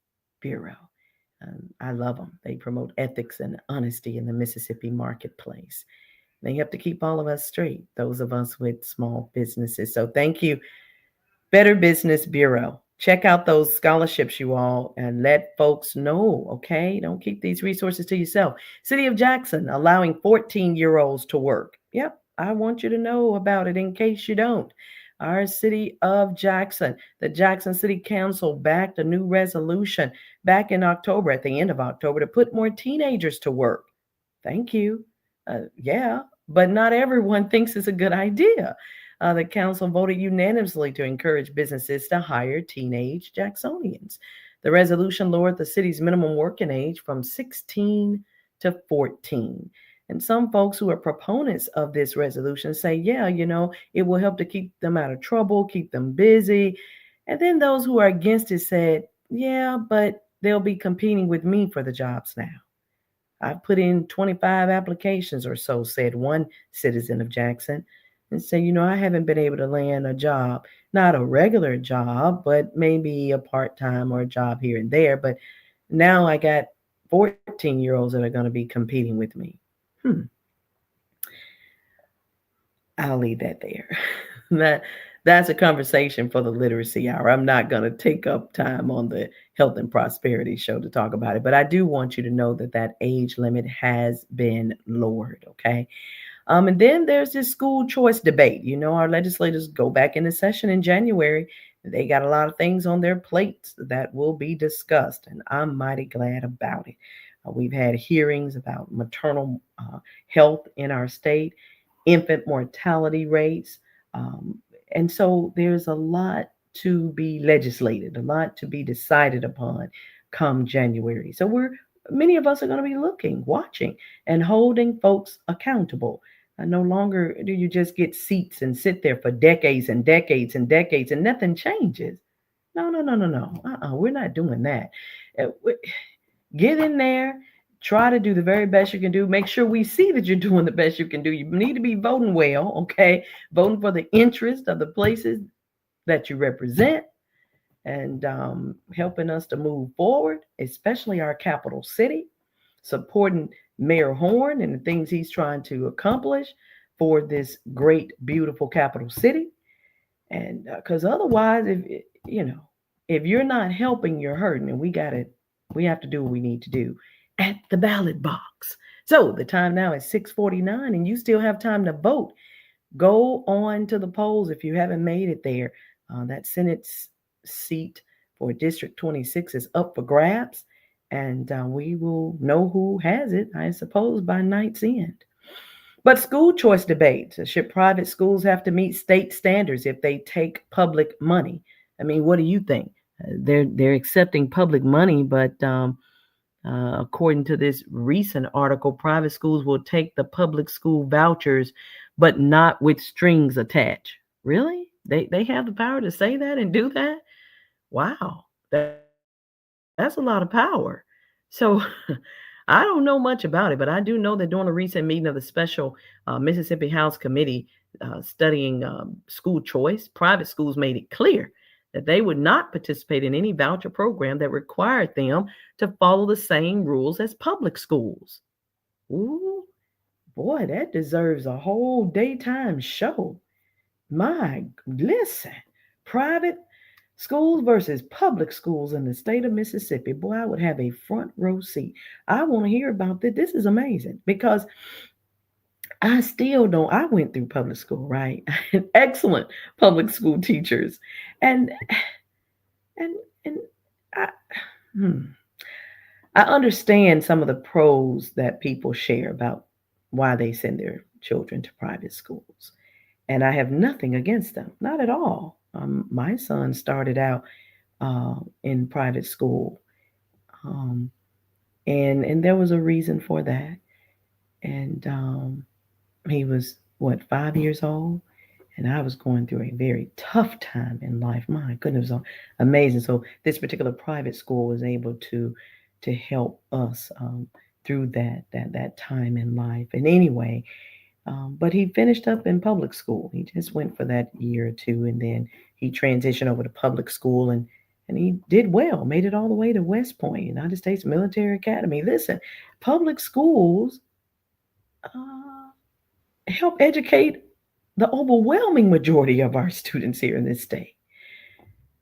Bureau. I love them. They promote ethics and honesty in the Mississippi marketplace. They have to keep all of us straight, those of us with small businesses. So thank you, Better Business Bureau. Check out those scholarships, you all, and let folks know, okay? Don't keep these resources to yourself. City of Jackson allowing 14-year-olds to work. Yep, I want you to know about it in case you don't. Our City of Jackson, the Jackson City Council backed a new resolution back in October, at the end of October, to put more teenagers to work. Thank you. Yeah, but not everyone thinks it's a good idea. The council voted unanimously to encourage businesses to hire teenage Jacksonians. The resolution lowered the city's minimum working age from 16 to 14. And some folks who are proponents of this resolution say, yeah, it will help to keep them out of trouble, keep them busy. And then those who are against it said, yeah, but they'll be competing with me for the jobs now. I've put in 25 applications or so, said one citizen of Jackson, and say, I haven't been able to land a job, not a regular job, but maybe a part-time or a job here and there. But Now I got 14-year-olds that are going to be competing with me. I'll leave that there. that that's a conversation for the literacy hour. I'm not going to take up time on the health and prosperity show to talk about it, but I do want you to know that that age limit has been lowered. Okay. And then there's this school choice debate. You know, our legislators go back into session in January. They got a lot of things on their plates that will be discussed, and I'm mighty glad about it. We've had hearings about maternal health in our state, infant mortality rates. Um, and so there's a lot to be legislated, a lot to be decided upon come January. So many of us are going to be looking, watching, and holding folks accountable. No longer do you just get seats and sit there for decades and decades and decades and nothing changes. No, no, no, no, no. We're not doing that. Get in there, try to do the very best you can do. Make sure we see that you're doing the best you can do. You need to be voting well, okay? Voting for the interest of the places that you represent and helping us to move forward, especially our capital city, supporting Mayor Horn and the things he's trying to accomplish for this great, beautiful capital city. And because otherwise, if you know, if you're not helping, you're hurting, and we have to do what we need to do at the ballot box. So the time now is 6:49, and you still have time to vote. Go on to the polls if you haven't made it there. That Senate seat for District 26 is up for grabs, and we will know who has it, I suppose, by night's end. But school choice debates. Should private schools have to meet state standards if they take public money? I mean, what do you think? They're accepting public money, but according to this recent article, private schools will take the public school vouchers, but not with strings attached. Really? They have the power to say that and do that? Wow, that's a lot of power. So I don't know much about it, but I do know that during a recent meeting of the special Mississippi House Committee studying school choice, private schools made it clear that they would not participate in any voucher program that required them to follow the same rules as public schools. Ooh, boy, that deserves a whole daytime show. My, listen, private schools versus public schools in the state of Mississippi. Boy, I would have a front row seat. I want to hear about this. This is amazing because I still don't. I went through public school, right? Excellent public school teachers, and and and I, hmm, I understand some of the pros that people share about why they send their children to private schools, and I have nothing against them, not at all. My son started out in private school, um, and there was a reason for that. And he was what 5 years old, and I was going through a very tough time in life. My goodness, it was amazing. So this particular private school was able to help us through that time in life. And anyway, but he finished up in public school. He just went for that year or two, and then he transitioned over to public school, and he did well, made it all the way to West Point, United States Military Academy. Listen, public schools uh, help educate the overwhelming majority of our students here in this state.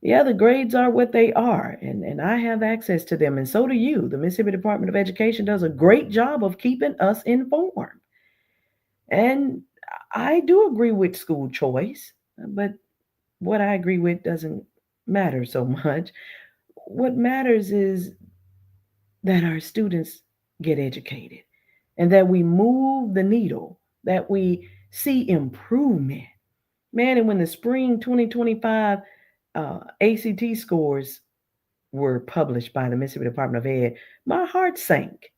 Yeah, the grades are what they are, and I have access to them, and so do you. The Mississippi Department of Education does a great job of keeping us informed. And I do agree with school choice, but what I agree with doesn't matter so much. What matters is that our students get educated and that we move the needle, that we see improvement. Man, and when the spring 2025 ACT scores were published by the Mississippi Department of Ed, my heart sank.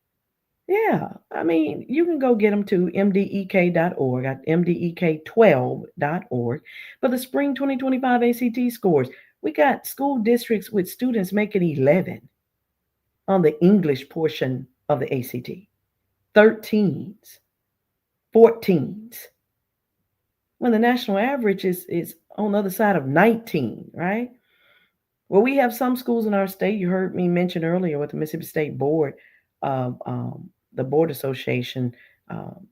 Yeah, I mean, you can go get them to mdek.org, at mdek12.org. For the spring 2025 ACT scores, we got school districts with students making 11 on the English portion of the ACT, 13s, 14s, when the national average is on the other side of 19, right? Well, we have some schools in our state. You heard me mention earlier with the Mississippi State Board, the Board Association um,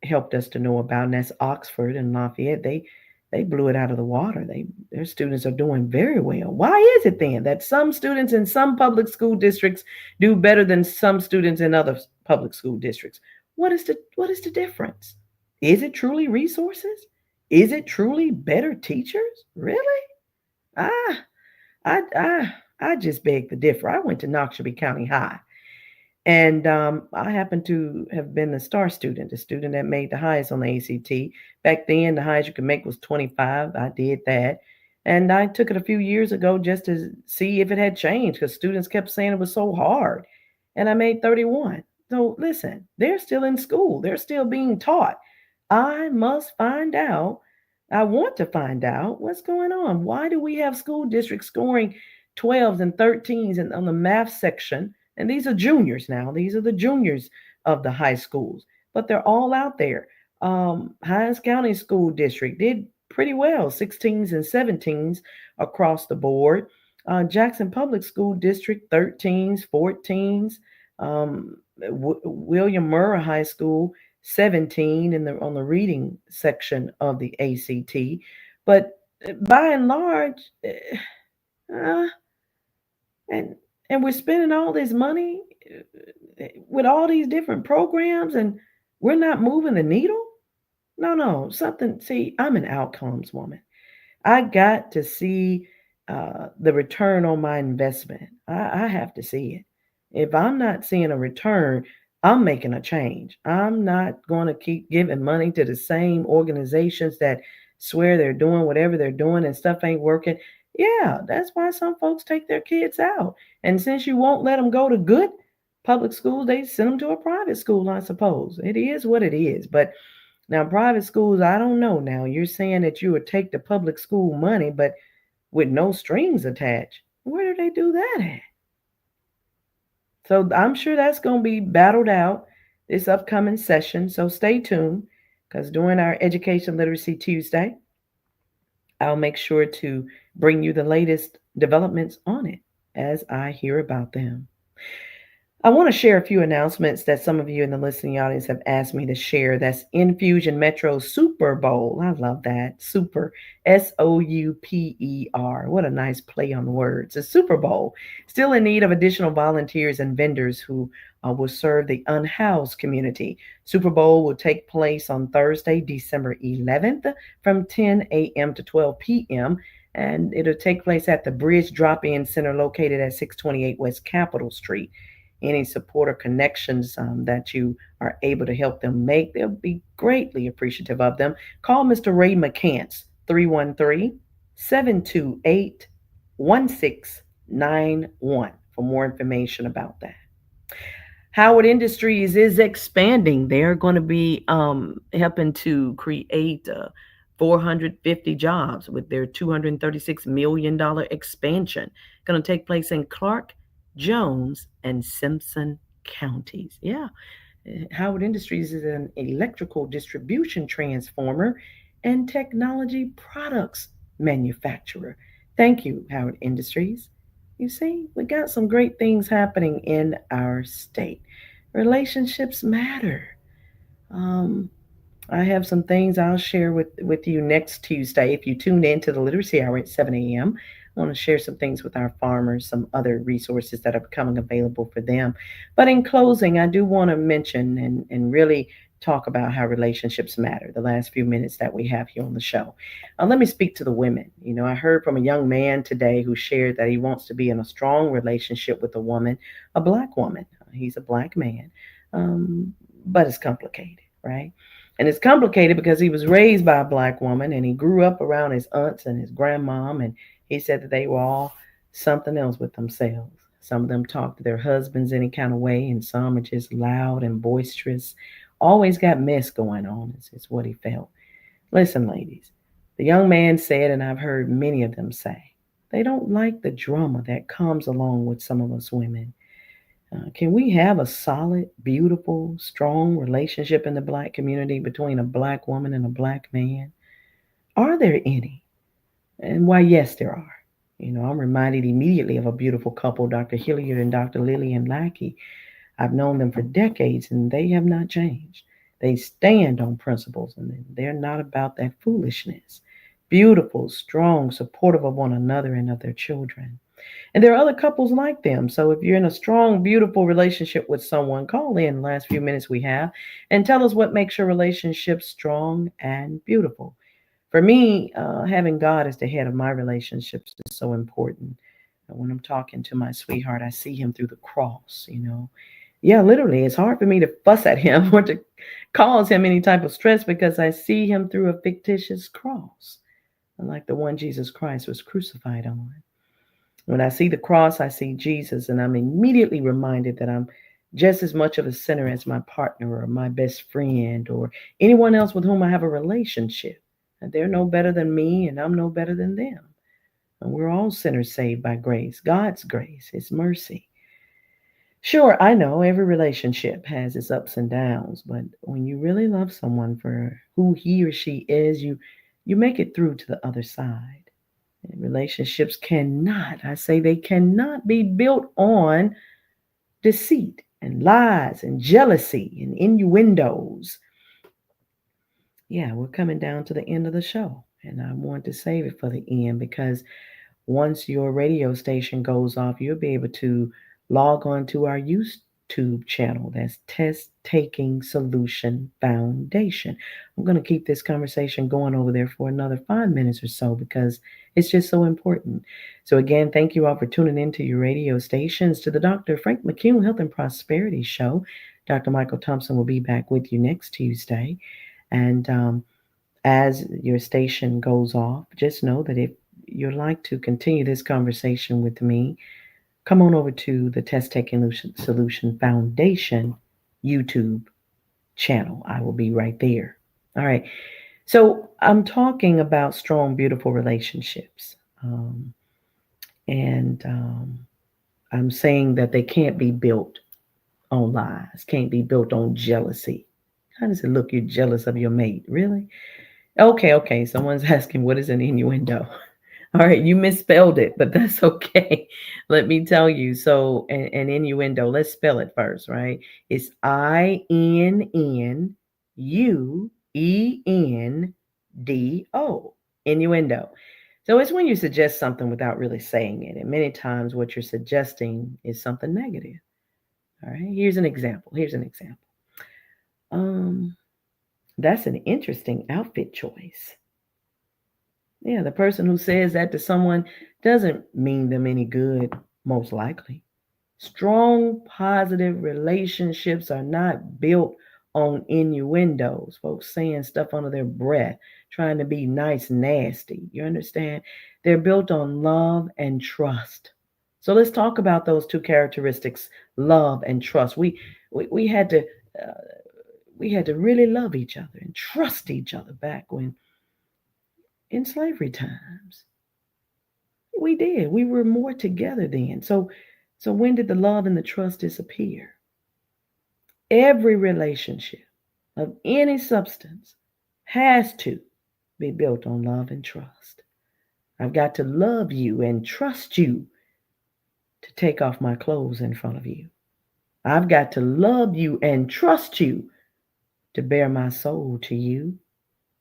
helped us to know about, and that's Oxford and Lafayette. They blew it out of the water. Their students are doing very well. Why is it then that some students in some public school districts do better than some students in other public school districts? What is the difference? Is it truly resources? Is it truly better teachers? Really? Ah, I I I just beg to differ. I went to Noxubee County High, and I happen to have been the star student, the student that made the highest on the ACT. Back then, the highest you could make was 25. I did that. And I took it a few years ago just to see if it had changed because students kept saying it was so hard. And I made 31. So listen, they're still in school, they're still being taught. I must find out. I want to find out what's going on. Why do we have school districts scoring 12s and 13s on the math section? And these are juniors now. These are the juniors of the high schools, but they're all out there. Hines County School District did pretty well, 16s and 17s across the board. Jackson Public School District, 13s, 14s. William Murrah High School, 17 on the reading section of the ACT. But by and large, uh, and and we're spending all this money with all these different programs, and we're not moving the needle. No, no, something. See, I'm an outcomes woman. I got to see the return on my investment. I have to see it. If I'm not seeing a return, I'm making a change. I'm not going to keep giving money to the same organizations that swear they're doing whatever they're doing and stuff ain't working. Yeah, that's why some folks take their kids out. And since you won't let them go to good public schools, they send them to a private school, I suppose. It is what it is. But now, private schools, I don't know now. You're saying that you would take the public school money, but with no strings attached. Where do they do that at? So I'm sure that's going to be battled out this upcoming session. So stay tuned because during our Education Literacy Tuesday, I'll make sure to bring you the latest developments on it as I hear about them. I want to share a few announcements that some of you in the listening audience have asked me to share. That's Infusion Metro Super Bowl. I love that. Super, Souper. What a nice play on words. A Super Bowl. Still in need of additional volunteers and vendors who will serve the unhoused community. Super Bowl will take place on Thursday, December 11th from 10 a.m. to 12 p.m. And it'll take place at the Bridge Drop In Center located at 628 West Capitol Street. Any support or connections that you are able to help them make, they'll be greatly appreciative of them. Call Mr. Ray McCants, 313-728-1691 for more information about that. Howard Industries is expanding. They're going to be helping to create 450 jobs with their $236 million expansion. Going to take place in Clark, Jones, and Simpson counties. Yeah. Howard Industries is an electrical distribution transformer and technology products manufacturer. Thank you, Howard Industries. You see, we got some great things happening in our state. Relationships matter. Um, I have some things I'll share with you next Tuesday. If you tune in to the Literacy Hour at 7 a.m., I want to share some things with our farmers, some other resources that are becoming available for them. But in closing, I do want to mention and really talk about how relationships matter the last few minutes that we have here on the show. Let me speak to the women. I heard from a young man today who shared that he wants to be in a strong relationship with a woman, a black woman. He's a black man, but it's complicated, right? And it's complicated because he was raised by a black woman and he grew up around his aunts and his grandmom. And he said that they were all something else with themselves. Some of them talked to their husbands any kind of way, and some are just loud and boisterous. Always got mess going on, is what he felt. Listen, ladies, the young man said, and I've heard many of them say, they don't like the drama that comes along with some of us women. Can we have a solid, beautiful, strong relationship in the black community between a black woman and a black man? Are there any? And why, yes, there are. I'm reminded immediately of a beautiful couple, Dr. Hilliard and Dr. Lillian Lackey. I've known them for decades and they have not changed. They stand on principles and they're not about that foolishness. Beautiful, strong, supportive of one another and of their children. And there are other couples like them. So if you're in a strong, beautiful relationship with someone, call in the last few minutes we have and tell us what makes your relationship strong and beautiful. For me, having God as the head of my relationships is so important. When I'm talking to my sweetheart, I see him through the cross. Yeah, literally, it's hard for me to fuss at him or to cause him any type of stress because I see him through a fictitious cross, like the one Jesus Christ was crucified on. When I see the cross, I see Jesus, and I'm immediately reminded that I'm just as much of a sinner as my partner or my best friend or anyone else with whom I have a relationship. And they're no better than me, and I'm no better than them. And we're all sinners saved by grace, God's grace, His mercy. Sure, I know every relationship has its ups and downs, but when you really love someone for who he or she is, you make it through to the other side. And relationships cannot, I say they cannot be built on deceit and lies and jealousy and innuendos. Yeah, we're coming down to the end of the show, and I want to save it for the end because once your radio station goes off, you'll be able to log on to our YouTube channel. That's Test Taking Solution Foundation. I'm going to keep this conversation going over there for another 5 minutes or so because it's just so important. So, again, thank you all for tuning into your radio stations. To the Dr. Frank McCune Health and Prosperity Show, Dr. Michael Thompson will be back with you next Tuesday. And as your station goes off, just know that if you'd like to continue this conversation with me, come on over to the Test Taking Solution Foundation YouTube channel. I will be right there. All right. So I'm talking about strong, beautiful relationships. And I'm saying that they can't be built on lies, can't be built on jealousy. How does it look? You're jealous of your mate. Really? Okay. Someone's asking, what is an innuendo? All right, you misspelled it, but that's okay. Let me tell you. So, an innuendo, let's spell it first, right? It's INNUENDO, innuendo. So, it's when you suggest something without really saying it. And many times, what you're suggesting is something negative. All right, here's an example. Um, that's an interesting outfit choice. Yeah, the person who says that to someone doesn't mean them any good, most likely. Strong, positive relationships are not built on innuendos, folks saying stuff under their breath, trying to be nice, nasty. You understand? They're built on love and trust. So let's talk about those two characteristics, love and trust. We had to uh, we had to really love each other and trust each other back when in slavery times. We did. We were more together then. So when did the love and the trust disappear? Every relationship of any substance has to be built on love and trust. I've got to love you and trust you to take off my clothes in front of you. I've got to love you and trust you to bear my soul to you,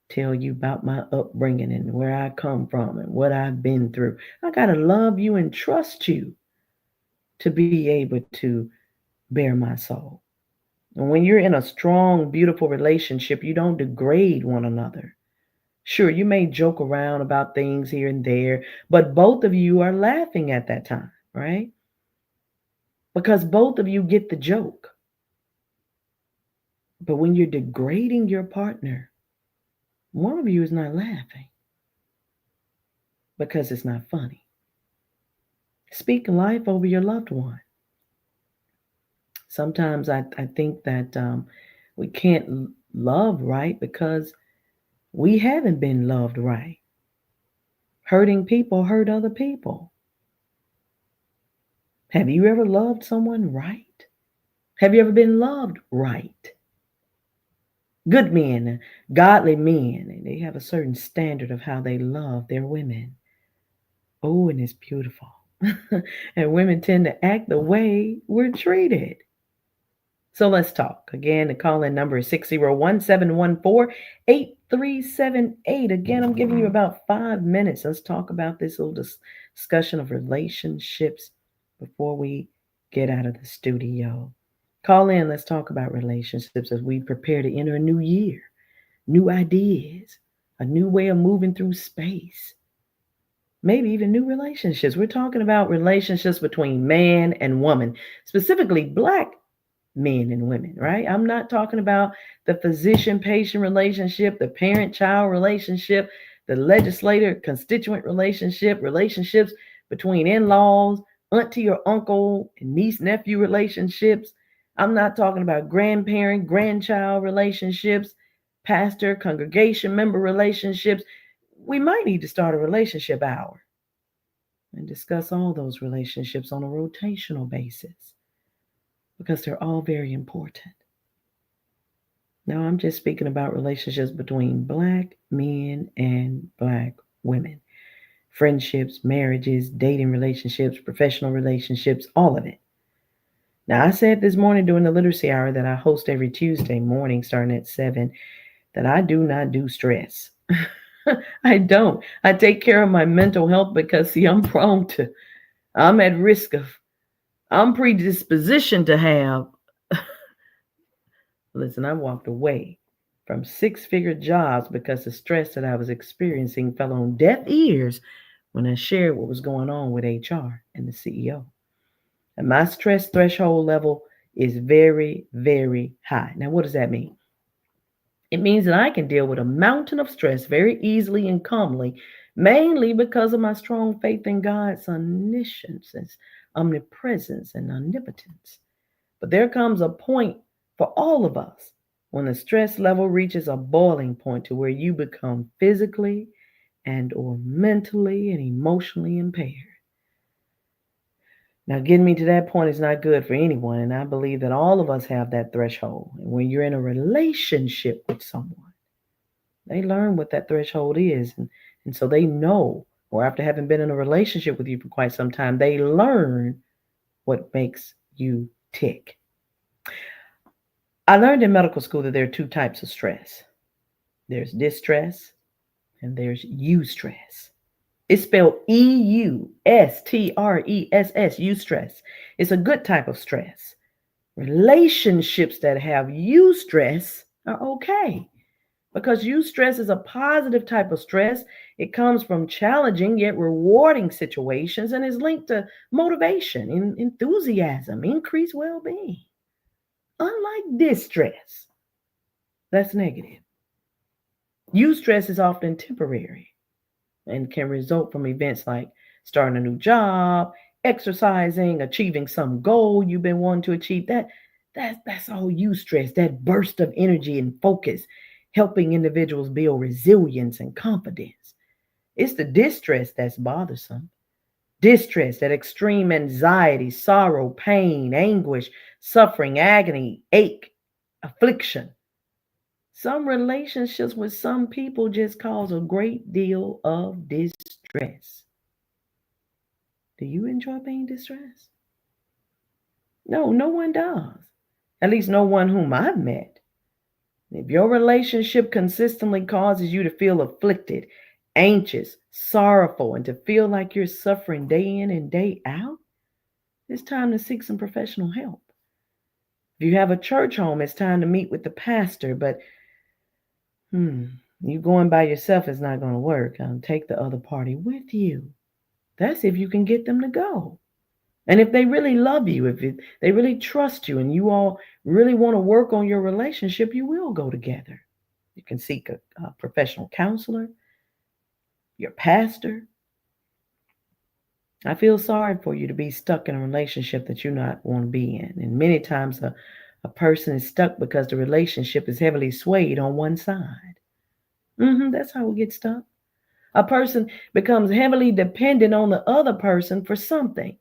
tell you about my upbringing and where I come from and what I've been through. I got to love you and trust you to be able to bear my soul. And when you're in a strong, beautiful relationship, you don't degrade one another. Sure, you may joke around about things here and there, but both of you are laughing at that time, right? Because both of you get the joke. But when you're degrading your partner, one of you is not laughing because it's not funny. Speak life over your loved one. Sometimes I think that we can't love right because we haven't been loved right. Hurting people hurt other people. Have you ever loved someone right? Have you ever been loved right? Good men, godly men, and they have a certain standard of how they love their women. Oh, and it's beautiful. And women tend to act the way we're treated. So let's talk. Again, the call in number is 601-714-8378. Again, I'm giving you about 5 minutes. Let's talk about this little discussion of relationships before we get out of the studio. Call in. Let's talk about relationships as we prepare to enter a new year, new ideas, a new way of moving through space, maybe even new relationships. We're talking about relationships between man and woman, specifically Black men and women, right? I'm not talking about the physician patient relationship, the parent child relationship, the legislator constituent relationship, relationships between in laws, auntie or uncle, and niece nephew relationships. I'm not talking about grandparent grandchild relationships, pastor congregation member relationships. We might need to start a relationship hour and discuss all those relationships on a rotational basis because they're all very important. Now, I'm just speaking about relationships between Black men and Black women, friendships, marriages, dating relationships, professional relationships, all of it. Now, I said this morning during the literacy hour that I host every Tuesday morning starting at 7 that I do not do stress. I don't. I take care of my mental health because, see, I'm at risk of, I'm predispositioned to have. Listen, I walked away from six-figure jobs because the stress that I was experiencing fell on deaf ears when I shared what was going on with HR and the CEO. And my stress threshold level is very, very high. Now, what does that mean? It means that I can deal with a mountain of stress very easily and calmly, mainly because of my strong faith in God's omniscience, omnipresence, and omnipotence. But there comes a point for all of us when the stress level reaches a boiling point to where you become physically and or mentally and emotionally impaired. Now, getting me to that point is not good for anyone, and I believe that all of us have that threshold. And when you're in a relationship with someone, they learn what that threshold is, and so they know, or after having been in a relationship with you for quite some time, they learn what makes you tick. I learned in medical school that there are two types of stress. There's distress and there's eustress. It's spelled eustress, eustress. It's a good type of stress. Relationships that have eustress are okay because eustress is a positive type of stress. It comes from challenging yet rewarding situations and is linked to motivation, enthusiasm, increased well-being. Unlike distress, that's negative. Eustress is often temporary and can result from events like starting a new job, exercising, achieving some goal you've been wanting to achieve. That's all eustress, that burst of energy and focus, helping individuals build resilience and confidence. It's the distress that's bothersome. Distress, that extreme anxiety, sorrow, pain, anguish, suffering, agony, ache, affliction. Some relationships with some people just cause a great deal of distress. Do you enjoy being distressed? No, no one does. At least no one whom I've met. If your relationship consistently causes you to feel afflicted, anxious, sorrowful, and to feel like you're suffering day in and day out, it's time to seek some professional help. If you have a church home, it's time to meet with the pastor, but you going by yourself is not going to work. Take the other party with you. That's if you can get them to go. And if they really love you, they really trust you, and you all really want to work on your relationship, you will go together. You can seek a professional counselor, your pastor. I feel sorry for you to be stuck in a relationship that you not want to be in. And many times a person is stuck because the relationship is heavily swayed on one side. That's how we get stuck. A person becomes heavily dependent on the other person for something.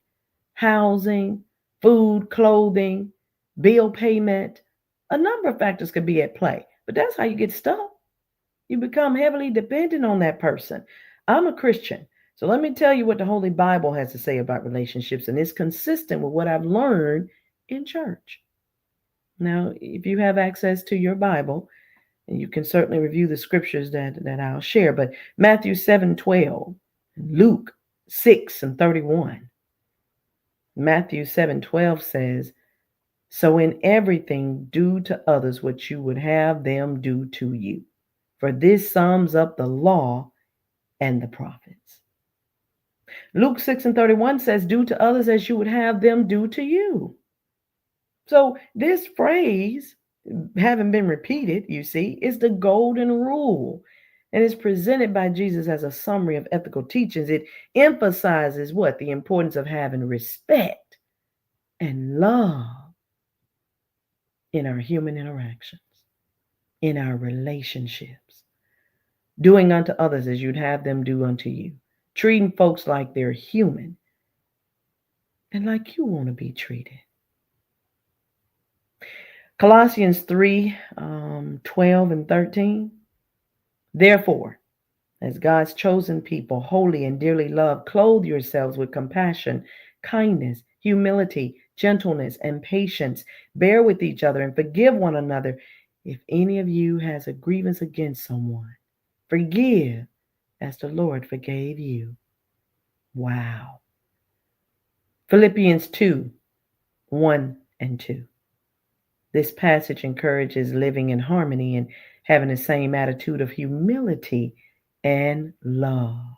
Housing, food, clothing, bill payment. A number of factors could be at play, but that's how you get stuck. You become heavily dependent on that person. I'm a Christian, So let me tell you what the Holy Bible has to say about relationships, and it's consistent with what I've learned in church. Now, if you have access to your Bible, and you can certainly review the scriptures that I'll share, but Matthew 7:12, Luke 6:31. Matthew 7:12 says, "So in everything do to others what you would have them do to you. For this sums up the law and the prophets." Luke 6:31 says, "Do to others as you would have them do to you." So this phrase, having been repeated, you see, is the golden rule. And is presented by Jesus as a summary of ethical teachings. It emphasizes what? The importance of having respect and love in our human interactions, in our relationships, doing unto others as you'd have them do unto you, treating folks like they're human and like you want to be treated. Colossians 3:12 and 13. Therefore, as God's chosen people, holy and dearly loved, clothe yourselves with compassion, kindness, humility, gentleness, and patience. Bear with each other and forgive one another. If any of you has a grievance against someone, forgive as the Lord forgave you. Wow. Philippians 2:1 and 2. This passage encourages living in harmony and having the same attitude of humility and love.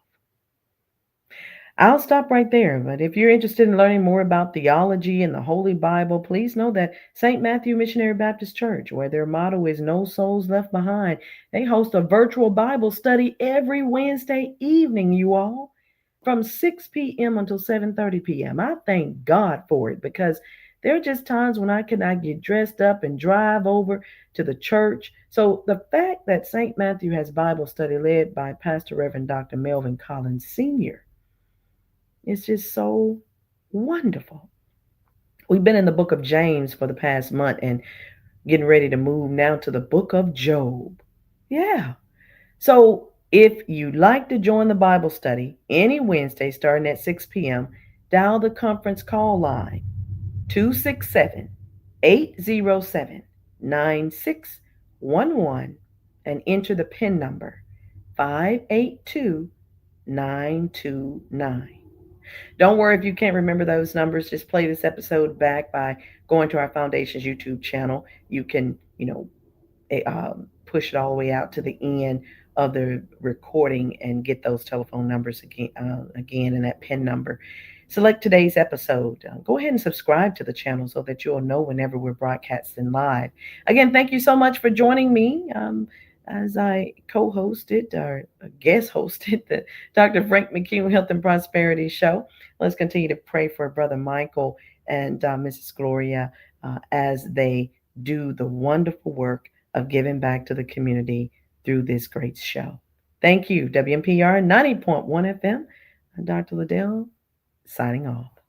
I'll stop right there, but if you're interested in learning more about theology and the Holy Bible, please know that St. Matthew Missionary Baptist Church, where their motto is "No Souls Left Behind," they host a virtual Bible study every Wednesday evening, you all, from 6 p.m. until 7:30 p.m. I thank God for it, because there are just times when I cannot get dressed up and drive over to the church. So the fact that St. Matthew has Bible study led by Pastor Reverend Dr. Melvin Collins Sr. is just so wonderful. We've been in the book of James for the past month and getting ready to move now to the book of Job. Yeah. So if you'd like to join the Bible study any Wednesday starting at 6 p.m., dial the conference call line 267-807-9611 and enter the PIN number 582929. Don't worry if you can't remember those numbers. Just play this episode back by going to our foundation's YouTube channel. You can, push it all the way out to the end of the recording and get those telephone numbers again and that PIN number. Select today's episode. Go ahead and subscribe to the channel so that you'll know whenever we're broadcasting live. Again, thank you so much for joining me as I co-hosted or guest hosted the Dr. Frank McCune Health and Prosperity Show. Let's continue to pray for Brother Michael and Mrs. Gloria as they do the wonderful work of giving back to the community through this great show. Thank you, WMPR 90.1 FM. I'm Dr. Liddell, signing off.